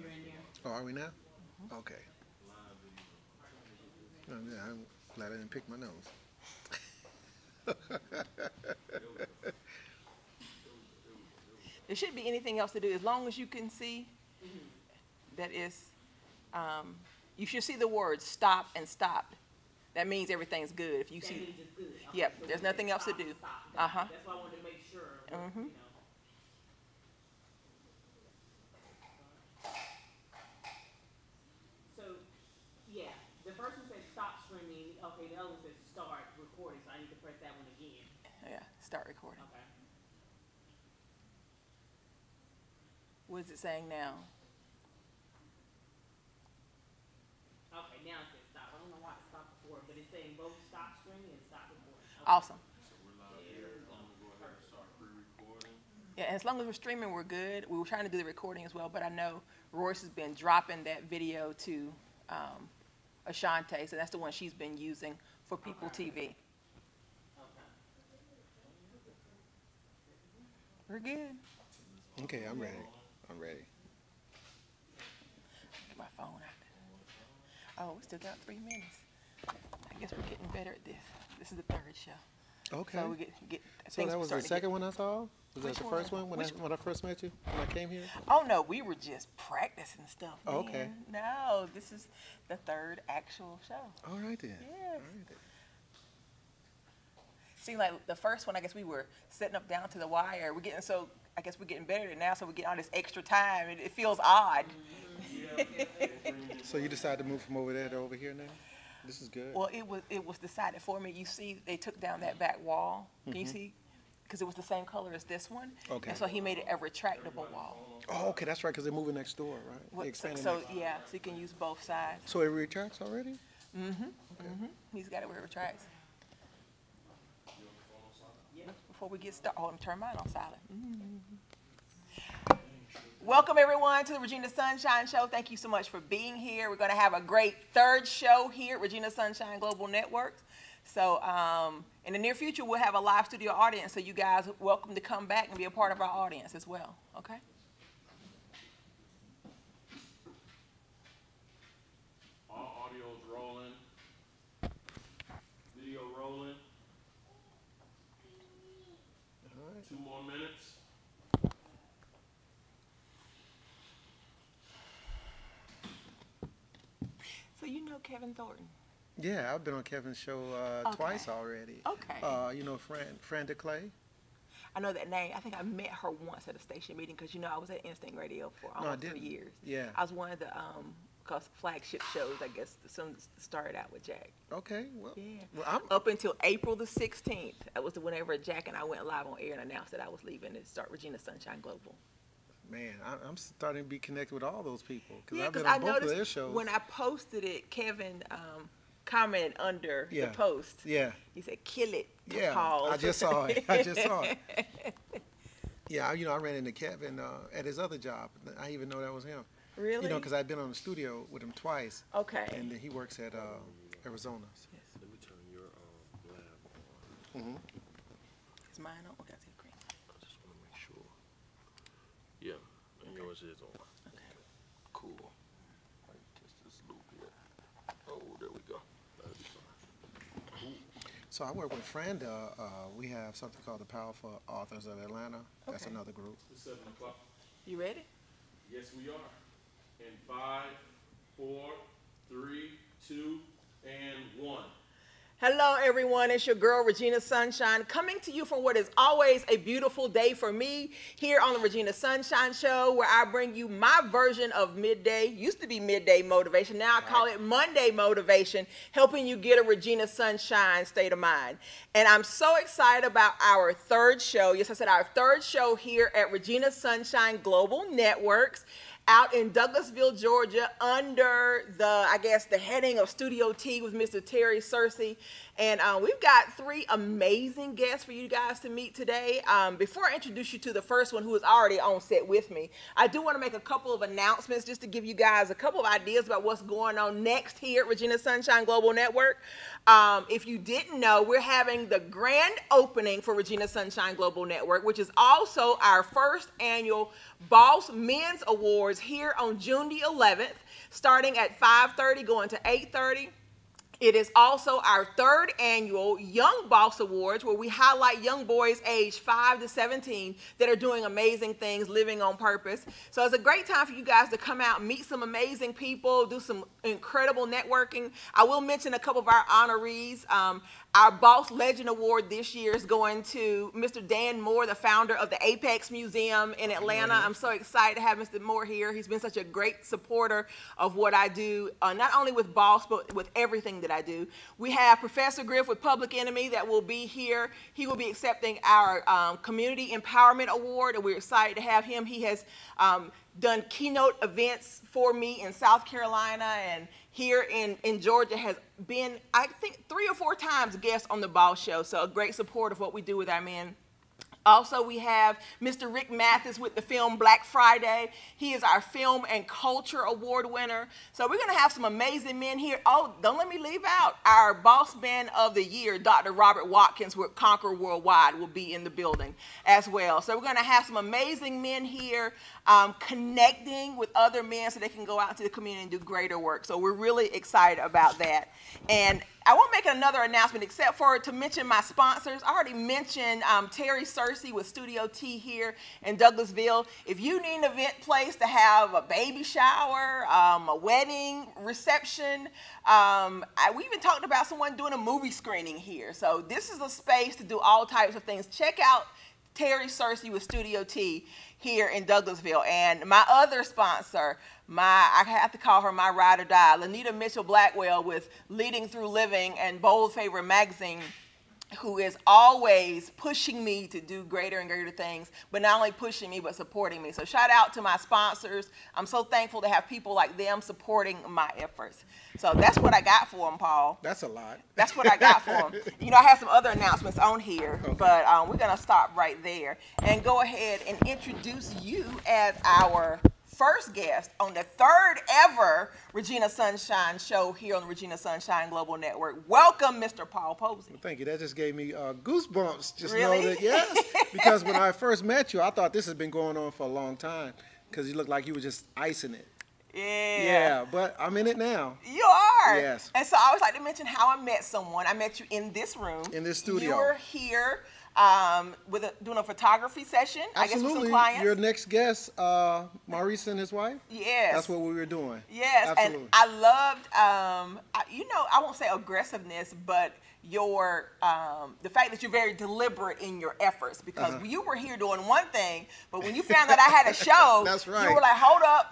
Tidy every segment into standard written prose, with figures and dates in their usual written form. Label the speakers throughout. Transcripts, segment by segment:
Speaker 1: you're in there.
Speaker 2: Oh, are we now? Okay. Oh, yeah, I'm glad I didn't pick my nose.
Speaker 3: There shouldn't be anything else to do as long as you can see. That is, you should see the words stop and stop. That means everything's good. If you
Speaker 1: That
Speaker 3: see,
Speaker 1: means it's good. Okay,
Speaker 3: yep,
Speaker 1: so
Speaker 3: there's
Speaker 1: we
Speaker 3: nothing
Speaker 1: can
Speaker 3: else to
Speaker 1: stop,
Speaker 3: do.
Speaker 1: stop.
Speaker 3: Uh-huh.
Speaker 1: That's why I wanted to make sure. You know. So, yeah, the first one says stop streaming. Okay, the other one says start recording. So I need to press that one again.
Speaker 3: Yeah, start recording.
Speaker 1: Okay.
Speaker 3: What is it saying now?
Speaker 1: Okay, now it says stop. I don't know why it stopped before, but it's saying both stop streaming and stop recording. Okay.
Speaker 3: Awesome.
Speaker 4: So we're live here. I'm gonna go ahead and start pre-recording.
Speaker 3: Yeah, and as long as we're streaming, we're good. We were trying to do the recording as well, but I know Royce has been dropping that video to Ashante, so that's the one she's been using for People TV.
Speaker 1: Okay.
Speaker 3: We're good.
Speaker 2: Okay, I'm ready. I'm ready.
Speaker 3: Get my phone out there. Oh, we still got 3 minutes. I guess we're getting better at this. This is the 3rd show.
Speaker 2: Okay.
Speaker 3: So we get
Speaker 2: So that was the second one I saw? Was that
Speaker 3: Which
Speaker 2: the
Speaker 3: one?
Speaker 2: first one when
Speaker 3: Which
Speaker 2: I first met you? When I came here?
Speaker 3: Oh no, we were just practicing stuff.
Speaker 2: Oh, okay.
Speaker 3: Man. No, this is the 3rd actual show.
Speaker 2: All right then.
Speaker 3: Yes.
Speaker 2: All right then.
Speaker 3: Seemed like the first one, I guess we were setting up down to the wire. We're getting so, I guess we're getting better at it now, so we're getting all this extra time. It feels odd.
Speaker 2: So you decided to move from over there to over here now? This is good.
Speaker 3: Well, it was decided for me. You see, they took down that back wall. Can you see? Because it was the same color as this one.
Speaker 2: Okay.
Speaker 3: And so he made it a retractable wall.
Speaker 2: Oh, okay, that's right, because they're moving next door, right? They
Speaker 3: So,
Speaker 2: expanding
Speaker 3: so
Speaker 2: next-
Speaker 3: yeah, so you can use both sides.
Speaker 2: So it retracts already?
Speaker 3: He's got it where it retracts. Before we get started, oh, let me turn mine on silent. Welcome everyone to the Regina Sunshine Show. Thank you so much for being here. We're going to have a great 3rd show here at Regina Sunshine Global Networks. So in the near future, we'll have a live studio audience. So you guys are welcome to come back and be a part of our audience as well. Okay?
Speaker 4: All audio's rolling. Video rolling.
Speaker 2: All right.
Speaker 4: 2 more minutes.
Speaker 3: So you know Kevin Thornton?
Speaker 2: Yeah, I've been on Kevin's show twice already.
Speaker 3: Okay.
Speaker 2: You know Fran DeClay?
Speaker 3: I know that name. I think I met her once at a station meeting because, you know, I was at Instinct Radio for almost 3 years.
Speaker 2: Yeah.
Speaker 3: I was one of the flagship shows, I guess, some started out with Jack.
Speaker 2: Okay, well,
Speaker 3: Yeah.
Speaker 2: well
Speaker 3: Up until April the 16th, that was whenever Jack and I went live on air and announced that I was leaving to start Regina Sunshine Global.
Speaker 2: man, I'm starting to be connected with all those people. Because
Speaker 3: Yeah,
Speaker 2: I've
Speaker 3: because
Speaker 2: been
Speaker 3: I
Speaker 2: on both of their
Speaker 3: noticed
Speaker 2: shows.
Speaker 3: when I posted it, Kevin commented under
Speaker 2: Yeah.
Speaker 3: the post.
Speaker 2: Yeah.
Speaker 3: He said, "Kill it,
Speaker 2: Yeah,
Speaker 3: Paul."
Speaker 2: I just saw it. I just saw it. Yeah, you know, I ran into Kevin at his other job. I even know that was him.
Speaker 3: Really?
Speaker 2: You know, because I'd been on the studio with him twice.
Speaker 3: Okay.
Speaker 2: And he works at Arizona.
Speaker 3: Yes.
Speaker 4: Let me turn your lab on.
Speaker 3: Is mine on? Okay, I see the green.
Speaker 4: I just want to make sure. Yeah, yours is on.
Speaker 3: Okay.
Speaker 4: Cool. Let me test this loop here. Oh, there we go. That'll be fine.
Speaker 2: So I work with Franda. We have something called the Powerful Authors of Atlanta. That's
Speaker 3: Okay.
Speaker 2: another group.
Speaker 4: It's 7 o'clock.
Speaker 3: You ready?
Speaker 4: Yes, we are. In 5, 4, 3, 2, and 1.
Speaker 3: Hello, everyone. It's your girl, Regina Sunshine, coming to you from what is always a beautiful day for me here on the Regina Sunshine Show, where I bring you my version of midday. Used to be midday motivation. Now I call it Monday motivation, helping you get a Regina Sunshine state of mind. And I'm so excited about our 3rd show. Yes, I said our 3rd show here at Regina Sunshine Global Networks, out in Douglasville, Georgia, under the, I guess, the heading of Studio T with Mr. Terry Searcy. And we've got 3 amazing guests for you guys to meet today. Before I introduce you to the first one, who is already on set with me, I do want to make a couple of announcements just to give you guys a couple of ideas about what's going on next here at Regina Sunshine Global Network. If you didn't know, we're having the grand opening for Regina Sunshine Global Network, which is also our 1st annual Boss Men's Awards occurs here on June the 11th, starting at 5:30, going to 8:30. It is also our 3rd annual Young Boss Awards, where we highlight young boys aged 5 to 17 that are doing amazing things, living on purpose. So it's a great time for you guys to come out, meet some amazing people, do some incredible networking. I will mention a couple of our honorees. Our Boss Legend Award this year is going to Mr. Dan Moore, the founder of the Apex Museum in Atlanta. I'm so excited to have Mr. Moore here. He's been such a great supporter of what I do, not only with Boss, but with everything that I do. We have Professor Griff with Public Enemy that will be here. He will be accepting our Community Empowerment Award, and we're excited to have him. He has done keynote events for me in South Carolina, and here in Georgia has been, I think, 3 or 4 times guest on the Boss Show. So a great support of what we do with our men. Also, we have Mr. Rick Mathis with the film Black Friday. He is our Film and Culture Award winner. So we're going to have some amazing men here. Oh, don't let me leave out our Boss Man of the Year, Dr. Robert Watkins with Conquer Worldwide, will be in the building as well. So we're going to have some amazing men here connecting with other men so they can go out into the community and do greater work. So we're really excited about that. And I won't make another announcement except for to mention my sponsors. I already mentioned Terry Searcy with Studio T here in Douglasville. If you need an event place to have a baby shower, a wedding reception, we even talked about someone doing a movie screening here. So this is a space to do all types of things. Check out Terry Searcy with Studio T here in Douglasville. And my other sponsor, I have to call her my ride or die, Lanita Mitchell Blackwell with Leading Through Living and Bold Favor Magazine, who is always pushing me to do greater and greater things, but not only pushing me, but supporting me. So shout out to my sponsors. I'm so thankful to have people like them supporting my efforts. So that's what I got for them, Paul.
Speaker 2: That's a lot.
Speaker 3: That's what I got for them. You know, I have some other announcements on here, okay, but we're going to stop right there and go ahead and introduce you as our first guest on the 3rd ever Regina Sunshine show here on the Regina Sunshine Global Network. Welcome, Mr. Paul Posey.
Speaker 2: Well, thank you. That just gave me goosebumps. Just
Speaker 3: really?
Speaker 2: know that, yes. Because when I first met you, I thought this had been going on for a long time because you looked like you were just icing it.
Speaker 3: Yeah.
Speaker 2: Yeah, but I'm in it now.
Speaker 3: You are.
Speaker 2: Yes.
Speaker 3: And so I always like to mention how I met someone. I met you in this room.
Speaker 2: In this studio.
Speaker 3: You were here doing a photography session,
Speaker 2: Absolutely.
Speaker 3: I guess, with some clients.
Speaker 2: Your next guest, Maurice and his wife?
Speaker 3: Yes.
Speaker 2: That's what we were doing.
Speaker 3: Yes.
Speaker 2: Absolutely.
Speaker 3: And I loved, I won't say aggressiveness, but your the fact that you're very deliberate in your efforts, because you were here doing one thing, but when you found that I had a show,
Speaker 2: that's right,
Speaker 3: you were like, hold up,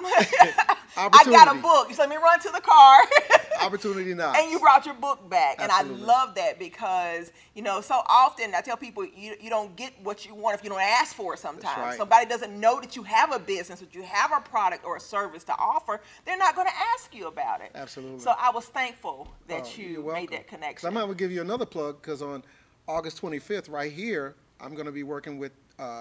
Speaker 3: I got a book. You said, let me run to the car.
Speaker 2: Opportunity knocks.
Speaker 3: And you brought your book back.
Speaker 2: Absolutely.
Speaker 3: And I love that because, you know, so often I tell people you don't get what you want if you don't ask for it sometimes.
Speaker 2: That's right.
Speaker 3: Somebody doesn't know that you have a business, that you have a product or a service to offer, they're not going to ask you about it.
Speaker 2: Absolutely.
Speaker 3: So I was thankful that
Speaker 2: you're
Speaker 3: you
Speaker 2: welcome.
Speaker 3: made that connection.
Speaker 2: So I'm going to give you another plug because on August 25th right here, I'm going to be working with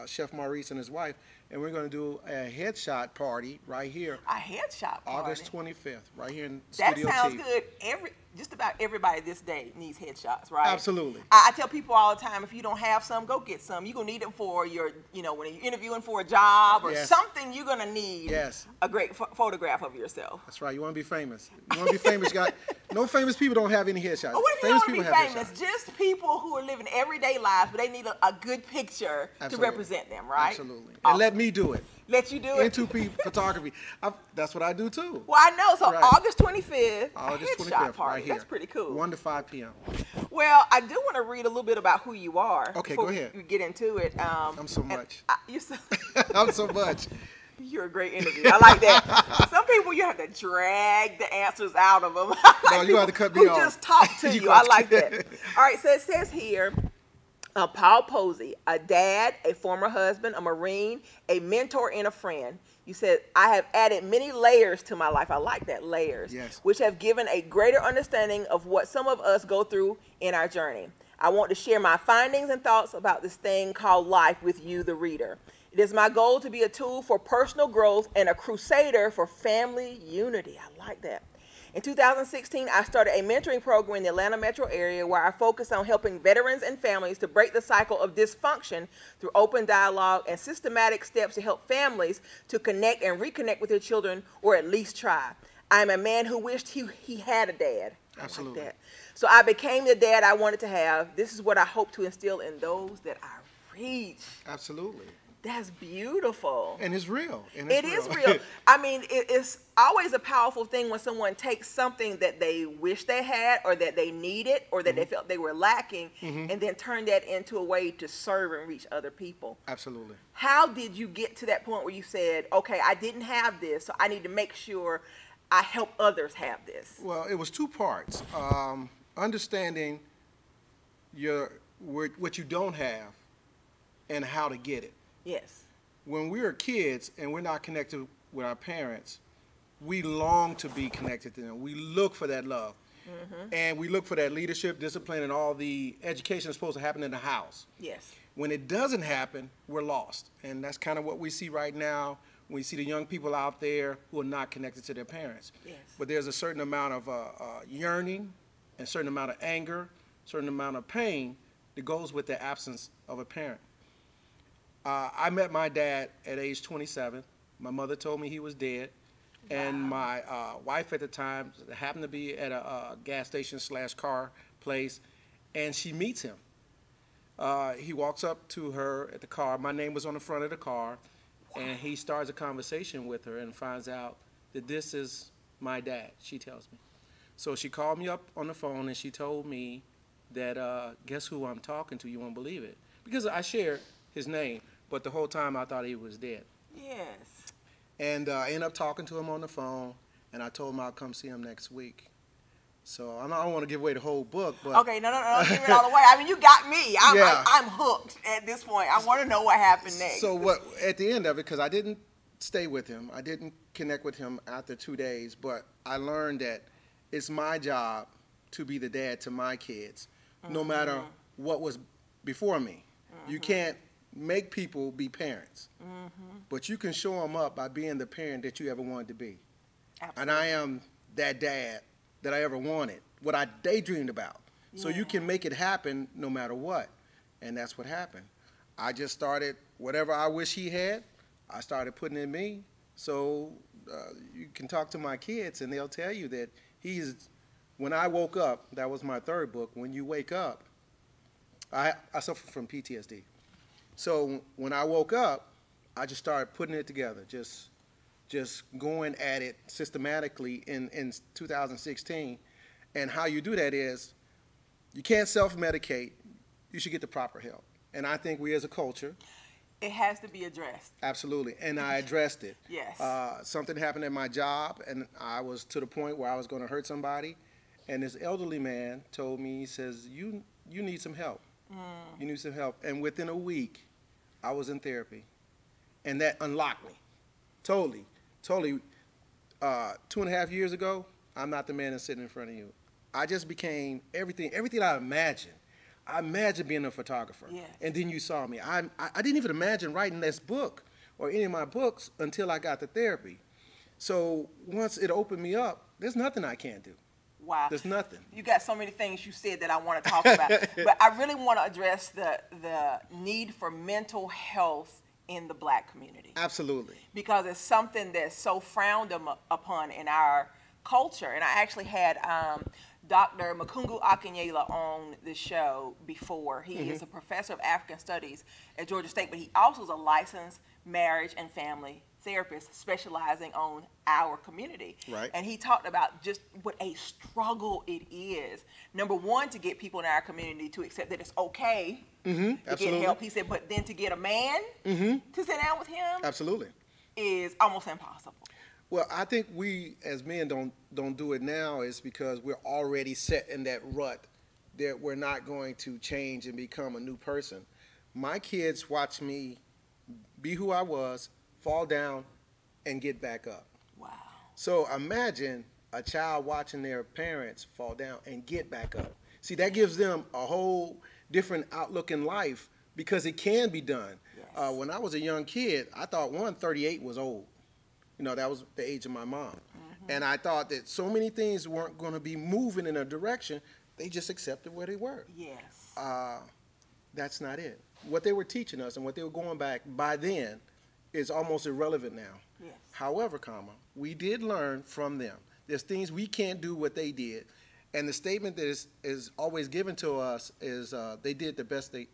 Speaker 2: Chef Maurice and his wife, and we're going to do a headshot party right here.
Speaker 3: A headshot party?
Speaker 2: August 25th, right here in
Speaker 3: that
Speaker 2: Studio T.
Speaker 3: That sounds good. Just about everybody this day needs headshots, right?
Speaker 2: Absolutely.
Speaker 3: I tell people all the time, if you don't have some, go get some. You're going to need them for your, when you're interviewing for a job or something, you're going to need a great photograph of yourself.
Speaker 2: That's right. You want to be famous. You want to be famous. No famous people don't have any headshots.
Speaker 3: But what if you don't want to be famous? Just people who are living everyday lives, but they need a good picture to represent them, right?
Speaker 2: Absolutely.
Speaker 3: Awesome.
Speaker 2: And let me do it.
Speaker 3: Let you do it?
Speaker 2: N2P photography. That's what I do too.
Speaker 3: Well, I know. So
Speaker 2: right.
Speaker 3: August 25th,
Speaker 2: August
Speaker 3: a headshot
Speaker 2: 25th,
Speaker 3: party.
Speaker 2: right here.
Speaker 3: That's pretty cool.
Speaker 2: 1 to 5 p.m.
Speaker 3: Well, I do want to read a little bit about who you are.
Speaker 2: Okay,
Speaker 3: before
Speaker 2: go ahead.
Speaker 3: we get into it.
Speaker 2: I'm so much.
Speaker 3: I'm
Speaker 2: so much.
Speaker 3: You're a great interview. I like that. Some people, you have to drag the answers out of them.
Speaker 2: No, you have to cut me off.
Speaker 3: Who just talk to you. I like that. All right, so it says here, Paul Posey, a dad, a former husband, a Marine, a mentor, and a friend. You said, I have added many layers to my life. I like that, layers.
Speaker 2: Yes.
Speaker 3: Which have given a greater understanding of what some of us go through in our journey. I want to share my findings and thoughts about this thing called life with you, the reader. It is my goal to be a tool for personal growth and a crusader for family unity. I like that. In 2016, I started a mentoring program in the Atlanta metro area where I focused on helping veterans and families to break the cycle of dysfunction through open dialogue and systematic steps to help families to connect and reconnect with their children, or at least try. I'm a man who wished he had a dad.
Speaker 2: Absolutely.
Speaker 3: I like that. So I became the dad I wanted to have. This is what I hope to instill in those that I reach.
Speaker 2: Absolutely.
Speaker 3: That's beautiful.
Speaker 2: And it's real.
Speaker 3: It is real. I mean, it's always a powerful thing when someone takes something that they wish they had, or that they needed, or that they felt they were lacking, and then turn that into a way to serve and reach other people.
Speaker 2: Absolutely.
Speaker 3: How did you get to that point where you said, okay, I didn't have this, so I need to make sure I help others have this?
Speaker 2: Well, it was two parts. Understanding what you don't have and how to get it.
Speaker 3: Yes.
Speaker 2: When we are kids and we're not connected with our parents, we long to be connected to them. We look for that love. And we look for that leadership, discipline, and all the education that's supposed to happen in the house.
Speaker 3: Yes.
Speaker 2: When it doesn't happen, we're lost. And that's kind of what we see right now. We see the young people out there who are not connected to their parents.
Speaker 3: Yes.
Speaker 2: But there's a certain amount of yearning, and a certain amount of anger, a certain amount of pain that goes with the absence of a parent. I met my dad at age 27. My mother told me he was dead. Wow. And my wife at the time happened to be at a gas station / car place, and she meets him. He walks up to her at the car. My name was on the front of the car. Wow. And he starts a conversation with her and finds out that this is my dad, she tells me. So she called me up on the phone and she told me that, guess who I'm talking to? You won't believe it. Because I shared his name, but the whole time I thought he was dead.
Speaker 3: Yes.
Speaker 2: And I ended up talking to him on the phone, and I told him I'll come see him next week. So I don't want to give away the whole book, but...
Speaker 3: Okay, no, give it all away. I mean, you got me.
Speaker 2: Yeah.
Speaker 3: I'm hooked at this point. I want to know what happened next.
Speaker 2: So at the end of it, because I didn't stay with him, I didn't connect with him after 2 days, but I learned that it's my job to be the dad to my kids, no matter what was before me. You can't make people be parents, but you can show them up by being the parent that you ever wanted to be. Absolutely. And I am that dad that I ever wanted, what I daydreamed about. Yeah. So you can make it happen no matter what. And that's what happened. I just started, whatever I wish he had, I started putting in me. So you can talk to my kids and they'll tell you that when I woke up, that was my third book, when you wake up, I suffer from PTSD. So when I woke up, I just started putting it together, just going at it systematically in 2016. And how you do that is, you can't self-medicate. You should get the proper help. And I think we as a culture...
Speaker 3: It has to be addressed.
Speaker 2: Absolutely. And I addressed it.
Speaker 3: Yes.
Speaker 2: Something happened at my job, and I was to the point where I was going to hurt somebody. And this elderly man told me, he says, you need some help. You need some help. And within a week, I was in therapy. And that unlocked me. Totally. 2.5 years ago, I'm not the man that's sitting in front of you. I just became everything I imagined. I imagined being a photographer. Yes. And then you saw me. I didn't even imagine writing this book or any of my books until I got to therapy. So once it opened me up, there's nothing I can't do.
Speaker 3: Wow.
Speaker 2: There's nothing.
Speaker 3: You got so many things you said that I want to talk about. But I really want to address the need for mental health in the Black community.
Speaker 2: Absolutely. Because
Speaker 3: it's something that's so frowned upon in our culture. And I actually had Dr. Makungu Akinyela on the show before. He is a professor of African Studies at Georgia State, but he also is a licensed marriage and family therapist specializing on our community.
Speaker 2: Right.
Speaker 3: And he talked about just what a struggle it is. Number one, to get people in our community to accept that it's okay to get help. He said, but then to get a man to sit down with him
Speaker 2: absolutely
Speaker 3: is almost impossible.
Speaker 2: Well, I think we as men don't do it now is because we're already set in that rut that we're not going to change and become a new person. My kids watch me be who I was, fall down, and get back up.
Speaker 3: Wow.
Speaker 2: So imagine a child watching their parents fall down and get back up. See, that gives them a whole different outlook in life because it can be done. Yes. When I was a young kid, I thought 38 was old. You know, that was the age of my mom. And I thought that so many things weren't going to be moving in a direction. They just accepted where they were.
Speaker 3: Yes.
Speaker 2: That's not it. What they were teaching us and what they were going back by then is almost irrelevant now.
Speaker 3: Yes.
Speaker 2: However, we did learn from them. There's things we can't do what they did. And the statement that is always given to us is they did the best with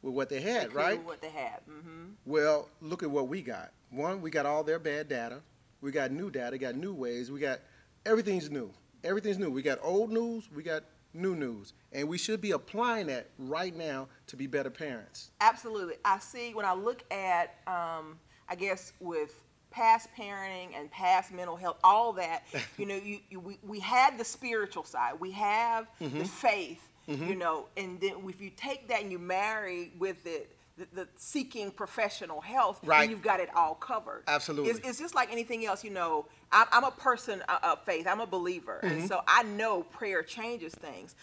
Speaker 2: what they had, right?
Speaker 3: With what they had. Mm-hmm.
Speaker 2: Well, look at what we got. One, we got all their bad data. We got new data, got new ways. We got everything's new. Everything's new. We got old news, we got new news. And we should be applying that right now to be better parents.
Speaker 3: Absolutely. I see when I look at, I guess, with past parenting and past mental health, all that, you know, we had the spiritual side. We have the faith, you know, and then if you take that and you marry with it, the seeking professional health,
Speaker 2: right,
Speaker 3: then you've got it all covered.
Speaker 2: Absolutely.
Speaker 3: It's just like anything else, you know. I'm a person of faith. I'm a believer. And so I know prayer changes things.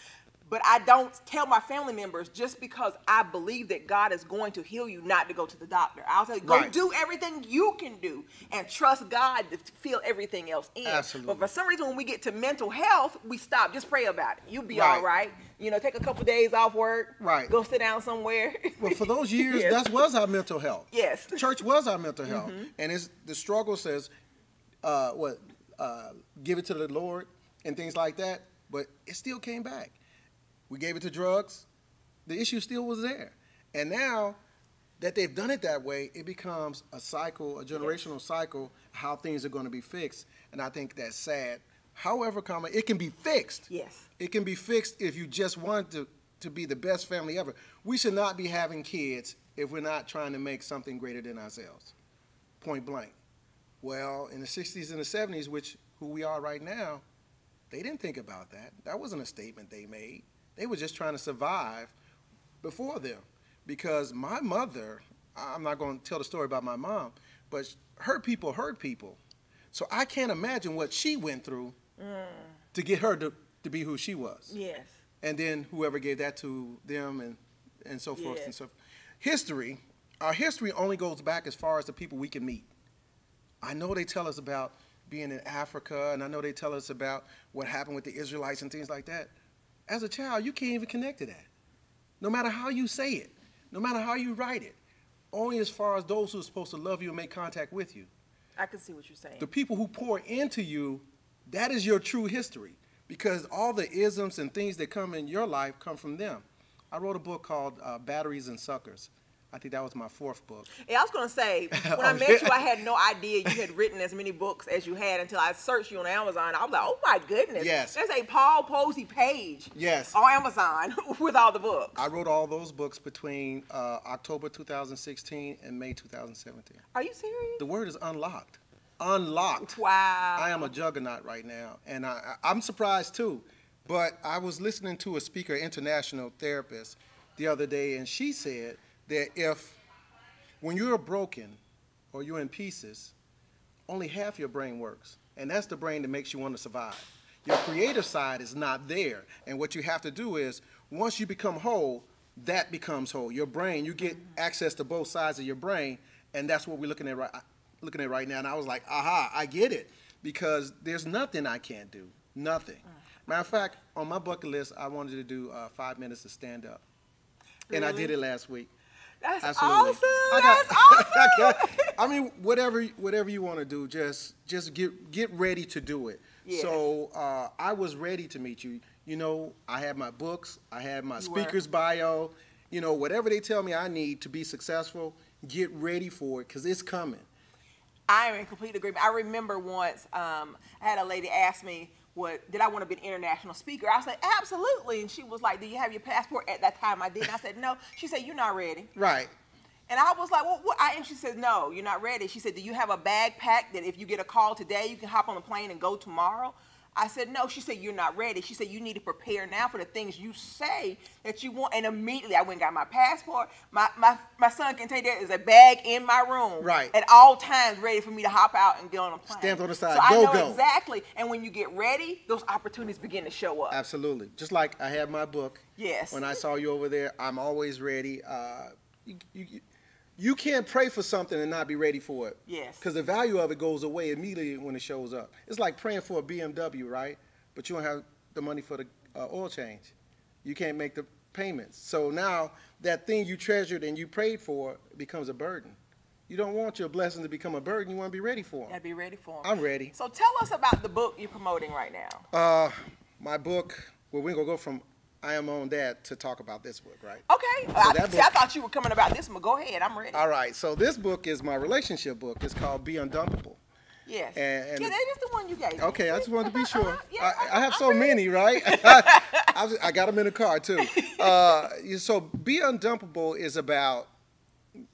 Speaker 3: But I don't tell my family members just because I believe that God is going to heal you not to go to the doctor. I'll say, go do everything you can do and trust God to fill everything else in.
Speaker 2: Absolutely.
Speaker 3: But for some reason, when we get to mental health, we stop. Just pray about it. You'll be all right. You know, take a couple days off work.
Speaker 2: Right.
Speaker 3: Go sit down somewhere.
Speaker 2: Well, for those years, that was our mental health.
Speaker 3: Yes.
Speaker 2: Church was our mental health. And the struggle says, give it to the Lord and things like that. But it still came back. We gave it to drugs. The issue still was there. And now that they've done it that way, it becomes a cycle, a generational cycle, how things are going to be fixed. And I think that's sad. However, it can be fixed.
Speaker 3: Yes.
Speaker 2: It can be fixed if you just want to be the best family ever. We should not be having kids if we're not trying to make something greater than ourselves. Point blank. Well, in the 60s and the 70s, who we are right now, they didn't think about that. That wasn't a statement they made. They were just trying to survive before them. Because my mother, I'm not going to tell the story about my mom, but her people hurt people. So I can't imagine what she went through to get her to be who she was.
Speaker 3: Yes.
Speaker 2: And then whoever gave that to them and so forth and so forth. Our history only goes back as far as the people we can meet. I know they tell us about being in Africa, and I know they tell us about what happened with the Israelites and things like that. As a child, you can't even connect to that. No matter how you say it, no matter how you write it, only as far as those who are supposed to love you and make contact with you.
Speaker 3: I can see what you're saying.
Speaker 2: The people who pour into you, that is your true history, because all the isms and things that come in your life come from them. I wrote a book called Batteries and Suckers. I think that was my 4th book.
Speaker 3: Yeah, I was going to say, when I met you, I had no idea you had written as many books as you had until I searched you on Amazon. I was like, oh my goodness.
Speaker 2: Yes.
Speaker 3: There's a Paul Posey page on Amazon with all the books.
Speaker 2: I wrote all those books between October 2016 and May 2017.
Speaker 3: Are you serious?
Speaker 2: The word is unlocked. Unlocked.
Speaker 3: Wow.
Speaker 2: I am a juggernaut right now, and I'm surprised too. But I was listening to a speaker, international therapist, the other day, and she said that when you're broken or you're in pieces, only half your brain works. And that's the brain that makes you want to survive. Your creative side is not there. And what you have to do is, once you become whole, that becomes whole. Your brain, you get access to both sides of your brain, and that's what we're looking at right now. And I was like, aha, I get it. Because there's nothing I can't do. Nothing. Matter of fact, on my bucket list, I wanted to do 5 minutes of stand-up.
Speaker 3: Really?
Speaker 2: And I did it last week.
Speaker 3: That's
Speaker 2: Absolutely.
Speaker 3: awesome. That's awesome.
Speaker 2: I mean, whatever you want to do, just get ready to do it.
Speaker 3: Yes.
Speaker 2: So I was ready to meet you. You know, I had my books, I had my speaker's bio. You know, whatever they tell me I need to be successful, get ready for it because it's coming.
Speaker 3: I am in complete agreement. I remember once I had a lady ask me, did I want to be an international speaker? I said, absolutely. And she was like, do you have your passport? At that time, I did. And I said, no. She said, you're not ready.
Speaker 2: Right.
Speaker 3: And I was like, well, what? And she said, no, you're not ready. She said, do you have a bag packed that if you get a call today, you can hop on the plane and go tomorrow? I said, no. She said, you're not ready. She said, you need to prepare now for the things you say that you want. And immediately I went and got my passport. My son can tell you there is a bag in my room at all times ready for me to hop out and get on a plane.
Speaker 2: Stamped on the side.
Speaker 3: So I know exactly. And when you get ready, those opportunities begin to show up.
Speaker 2: Absolutely. Just like I had my book.
Speaker 3: Yes.
Speaker 2: When I saw you over there, I'm always ready. You can't pray for something and not be ready for it.
Speaker 3: Yes.
Speaker 2: Because the value of it goes away immediately when it shows up. It's like praying for a BMW, right? But you don't have the money for the oil change. You can't make the payments. So now that thing you treasured and you prayed for becomes a burden. You don't want your blessing to become a burden. You want to be ready for them.
Speaker 3: Gotta be ready for them.
Speaker 2: I'm ready.
Speaker 3: So tell us about the book you're promoting right now.
Speaker 2: My book, well, we're going to go from I Am My Own Dad to talk about this book, right?
Speaker 3: Okay. I thought you were coming about this one. Go ahead. I'm ready.
Speaker 2: All right. So this book is my relationship book. It's called Be Undumpable.
Speaker 3: Yes.
Speaker 2: And
Speaker 3: yeah, that is the one you gave me.
Speaker 2: Okay, I just wanted to be sure.
Speaker 3: Yeah,
Speaker 2: I have
Speaker 3: I'm
Speaker 2: so
Speaker 3: ready.
Speaker 2: many, right? I got them in the car, too. So Be Undumpable is about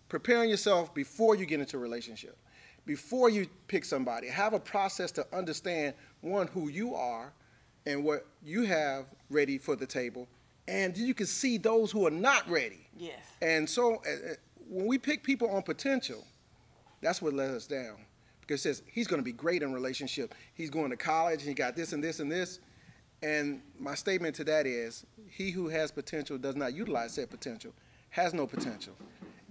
Speaker 2: preparing yourself before you get into a relationship, before you pick somebody. Have a process to understand, one, who you are and what you have ready for the table, and you can see those who are not ready.
Speaker 3: Yes.
Speaker 2: And so when we pick people on potential, that's what let us down. Because it says he's going to be great in relationship. He's going to college, and he got this and this and this. And my statement to that is, he who has potential does not utilize said potential, has no potential.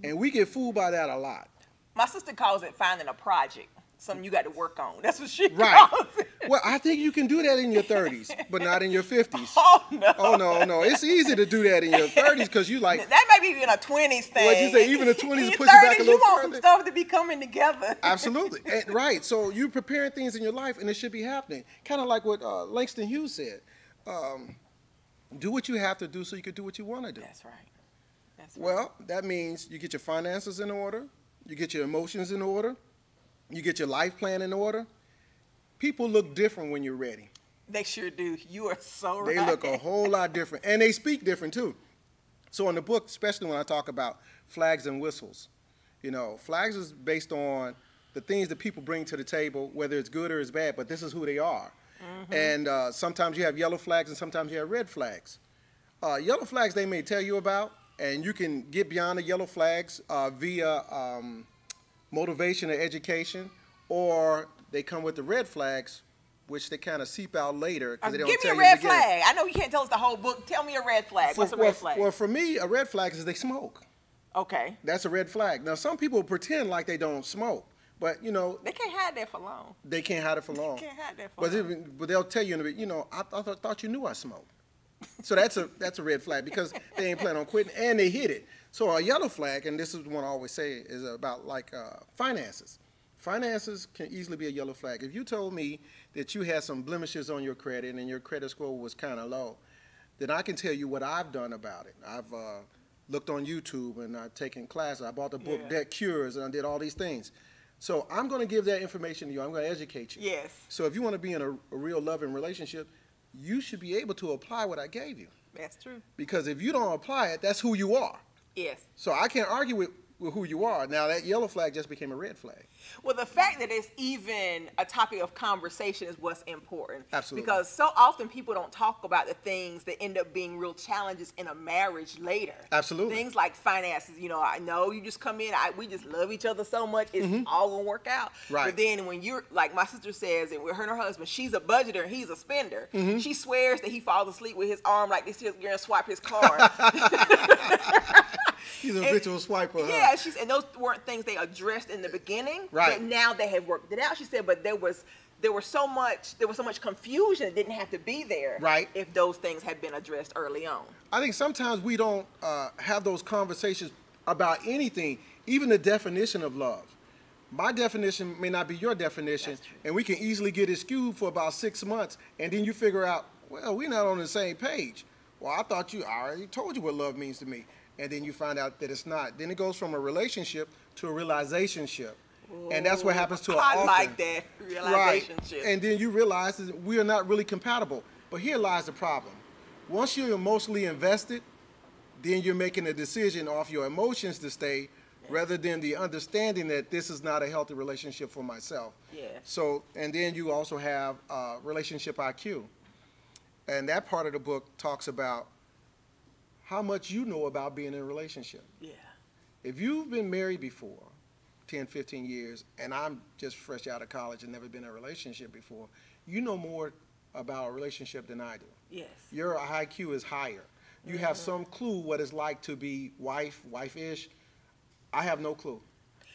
Speaker 2: And we get fooled by that a lot.
Speaker 3: My sister calls it finding a project, something you got to work on. That's what she
Speaker 2: Right.
Speaker 3: calls it.
Speaker 2: Well, I think you can do that in your 30s, but not in your 50s.
Speaker 3: Oh, no.
Speaker 2: Oh, no. It's easy to do that in your 30s because you like,
Speaker 3: That may be in a 20s thing.
Speaker 2: what you say, even the 20s
Speaker 3: in
Speaker 2: will
Speaker 3: your
Speaker 2: push you back a
Speaker 3: 30s,
Speaker 2: little
Speaker 3: you want some
Speaker 2: further.
Speaker 3: stuff to be coming together.
Speaker 2: Absolutely. Right. So you're preparing things in your life, and it should be happening. Kind of like what Langston Hughes said. Do what you have to do so you can do what you want to do.
Speaker 3: That's right. That's right.
Speaker 2: Well, that means you get your finances in order. You get your emotions in order. You get your life plan in order. People look different when you're ready.
Speaker 3: They sure do. You are so right.
Speaker 2: They look a whole lot different, and they speak different too. So in the book, especially when I talk about flags and whistles, flags is based on the things that people bring to the table, whether it's good or it's bad, but this is who they are. Mm-hmm. And sometimes you have yellow flags and sometimes you have red flags. Yellow flags they may tell you about, and you can get beyond the yellow flags via motivation or education, or they come with the red flags, which they kind of seep out later because they don't
Speaker 3: Give me
Speaker 2: tell
Speaker 3: a
Speaker 2: you
Speaker 3: red
Speaker 2: in the beginning.
Speaker 3: flag. I know you can't tell us the whole book. Tell me a red flag. What's a red flag?
Speaker 2: Well, for me, a red flag is they smoke.
Speaker 3: Okay.
Speaker 2: That's a red flag. Now, some people pretend like they don't smoke, but,
Speaker 3: They can't hide that for long.
Speaker 2: they can't hide it for long.
Speaker 3: They can't hide that for long.
Speaker 2: But they'll tell you in a bit, I thought you knew I smoked. So that's a red flag because they ain't planning on quitting, and they hit it. So a yellow flag, and this is the one I always say, is about like finances. Finances can easily be a yellow flag. If you told me that you had some blemishes on your credit and your credit score was kind of low, then I can tell you what I've done about it. I've looked on YouTube, and I've taken classes. I bought the book Debt Cures, and I did all these things. So I'm going to give that information to you. I'm going to educate you.
Speaker 3: Yes.
Speaker 2: So if you want to be in a real loving relationship, you should be able to apply what I gave you.
Speaker 3: That's true.
Speaker 2: Because if you don't apply it, that's who you are.
Speaker 3: Yes.
Speaker 2: So I can't argue with who you are. Now, that yellow flag just became a red flag.
Speaker 3: Well, the fact that it's even a topic of conversation is what's important.
Speaker 2: Absolutely.
Speaker 3: Because so often people don't talk about the things that end up being real challenges in a marriage later.
Speaker 2: Absolutely.
Speaker 3: Things like finances. I know you just come in, we just love each other so much, it's all going to work out.
Speaker 2: Right.
Speaker 3: But then when you're, like my sister says, and with her and her husband, she's a budgeter and he's a spender. She swears that he falls asleep with his arm like this, just going to swipe his card.
Speaker 2: He's a habitual swiper. Huh?
Speaker 3: Yeah, and those weren't things they addressed in the beginning.
Speaker 2: Right.
Speaker 3: But now they have worked it out. She said, but there was so much confusion that didn't have to be there.
Speaker 2: Right.
Speaker 3: If those things had been addressed early on.
Speaker 2: I think sometimes we don't have those conversations about anything, even the definition of love. My definition may not be your definition, and we can easily get it skewed for about 6 months, and then you figure out, well, we're not on the same page. Well, I already told you what love means to me. And then you find out that it's not. Then it goes from a relationship to a realizationship. And that's what happens to us often.
Speaker 3: I like that, realizationship.
Speaker 2: Right. And then you realize that we are not really compatible. But here lies the problem. Once you're emotionally invested, then you're making a decision off your emotions to stay rather than the understanding that this is not a healthy relationship for myself.
Speaker 3: Yeah.
Speaker 2: So, and then you also have relationship IQ. And that part of the book talks about how much you know about being in a relationship.
Speaker 3: Yeah.
Speaker 2: If you've been married before, 10, 15 years, and I'm just fresh out of college and never been in a relationship before, you know more about a relationship than I do.
Speaker 3: Yes.
Speaker 2: Your IQ is higher. You have some clue what it's like to be wife-ish, I have no clue.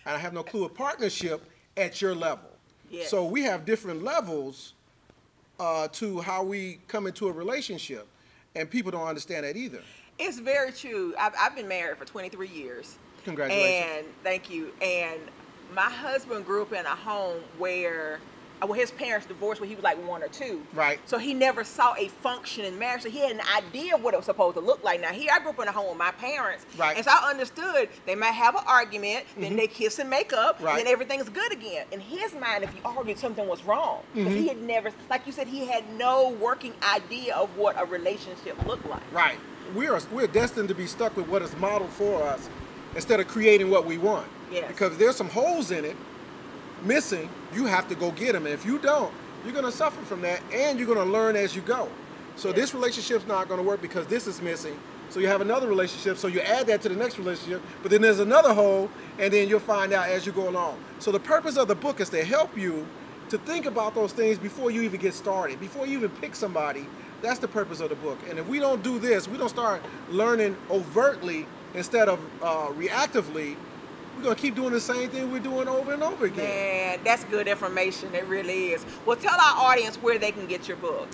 Speaker 2: And I have no clue of partnership at your level.
Speaker 3: Yes.
Speaker 2: So we have different levels to how we come into a relationship. And people don't understand that either.
Speaker 3: It's very true. I've been married for 23 years.
Speaker 2: Congratulations.
Speaker 3: And thank you. And my husband grew up in a home where his parents divorced when he was like 1 or 2.
Speaker 2: Right.
Speaker 3: So he never saw a functioning marriage. So he had an idea of what it was supposed to look like. Now here I grew up in a home with my parents.
Speaker 2: Right.
Speaker 3: And so I understood they might have an argument, then they kiss and make up,
Speaker 2: Right.
Speaker 3: and then everything's good again. In his mind, if you argued, something was wrong. Because he had never, like you said, he had no working idea of what a relationship looked like.
Speaker 2: Right. We're destined to be stuck with what is modeled for us instead of creating what we want.
Speaker 3: Yes.
Speaker 2: Because there's some holes in it missing. You have to go get them. And if you don't, you're going to suffer from that, and you're going to learn as you go. So
Speaker 3: Yes.
Speaker 2: this relationship's not going to work because this is missing. So you have another relationship. So you add that to the next relationship. But then there's another hole, and then you'll find out as you go along. So the purpose of the book is to help you to think about those things before you even get started, before you even pick somebody. That's the purpose of the book. And if we don't do this, we don't start learning overtly instead of reactively, we're going to keep doing the same thing we're doing over and over again.
Speaker 3: Man, that's good information. It really is. Well, tell our audience where they can get your book.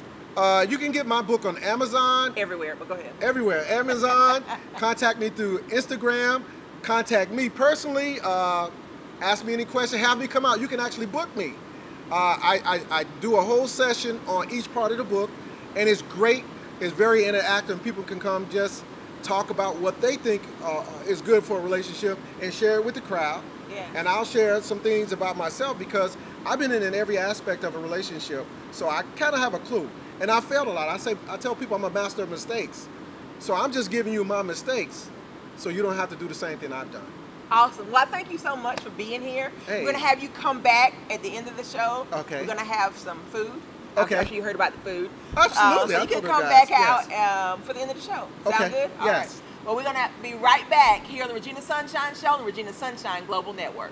Speaker 2: You can get my book on Amazon.
Speaker 3: Everywhere, but go ahead.
Speaker 2: Everywhere. Amazon. Contact me through Instagram. Contact me personally. Ask me any question. Have me come out. You can actually book me. I do a whole session on each part of the book, and it's great. It's very interactive. People can come just talk about what they think is good for a relationship and share it with the crowd.
Speaker 3: Yeah.
Speaker 2: And I'll share some things about myself because I've been in every aspect of a relationship, so I kind of have a clue. And I failed a lot. I tell people I'm a master of mistakes. So I'm just giving you my mistakes so you don't have to do the same thing I've done.
Speaker 3: Awesome. Well, thank you so much for being here.
Speaker 2: Hey.
Speaker 3: We're going to have you come back at the end of the show.
Speaker 2: Okay.
Speaker 3: We're going to have some food.
Speaker 2: Okay.
Speaker 3: I'm sure you heard about the food.
Speaker 2: Absolutely.
Speaker 3: So
Speaker 2: I
Speaker 3: you can
Speaker 2: told
Speaker 3: come
Speaker 2: her
Speaker 3: back
Speaker 2: guys,
Speaker 3: out for the end of the show. Sound
Speaker 2: Okay.
Speaker 3: good? All
Speaker 2: Yes.
Speaker 3: right. Well, we're going to be right back here on the Regina Sunshine Show on the Regina Sunshine Global Network.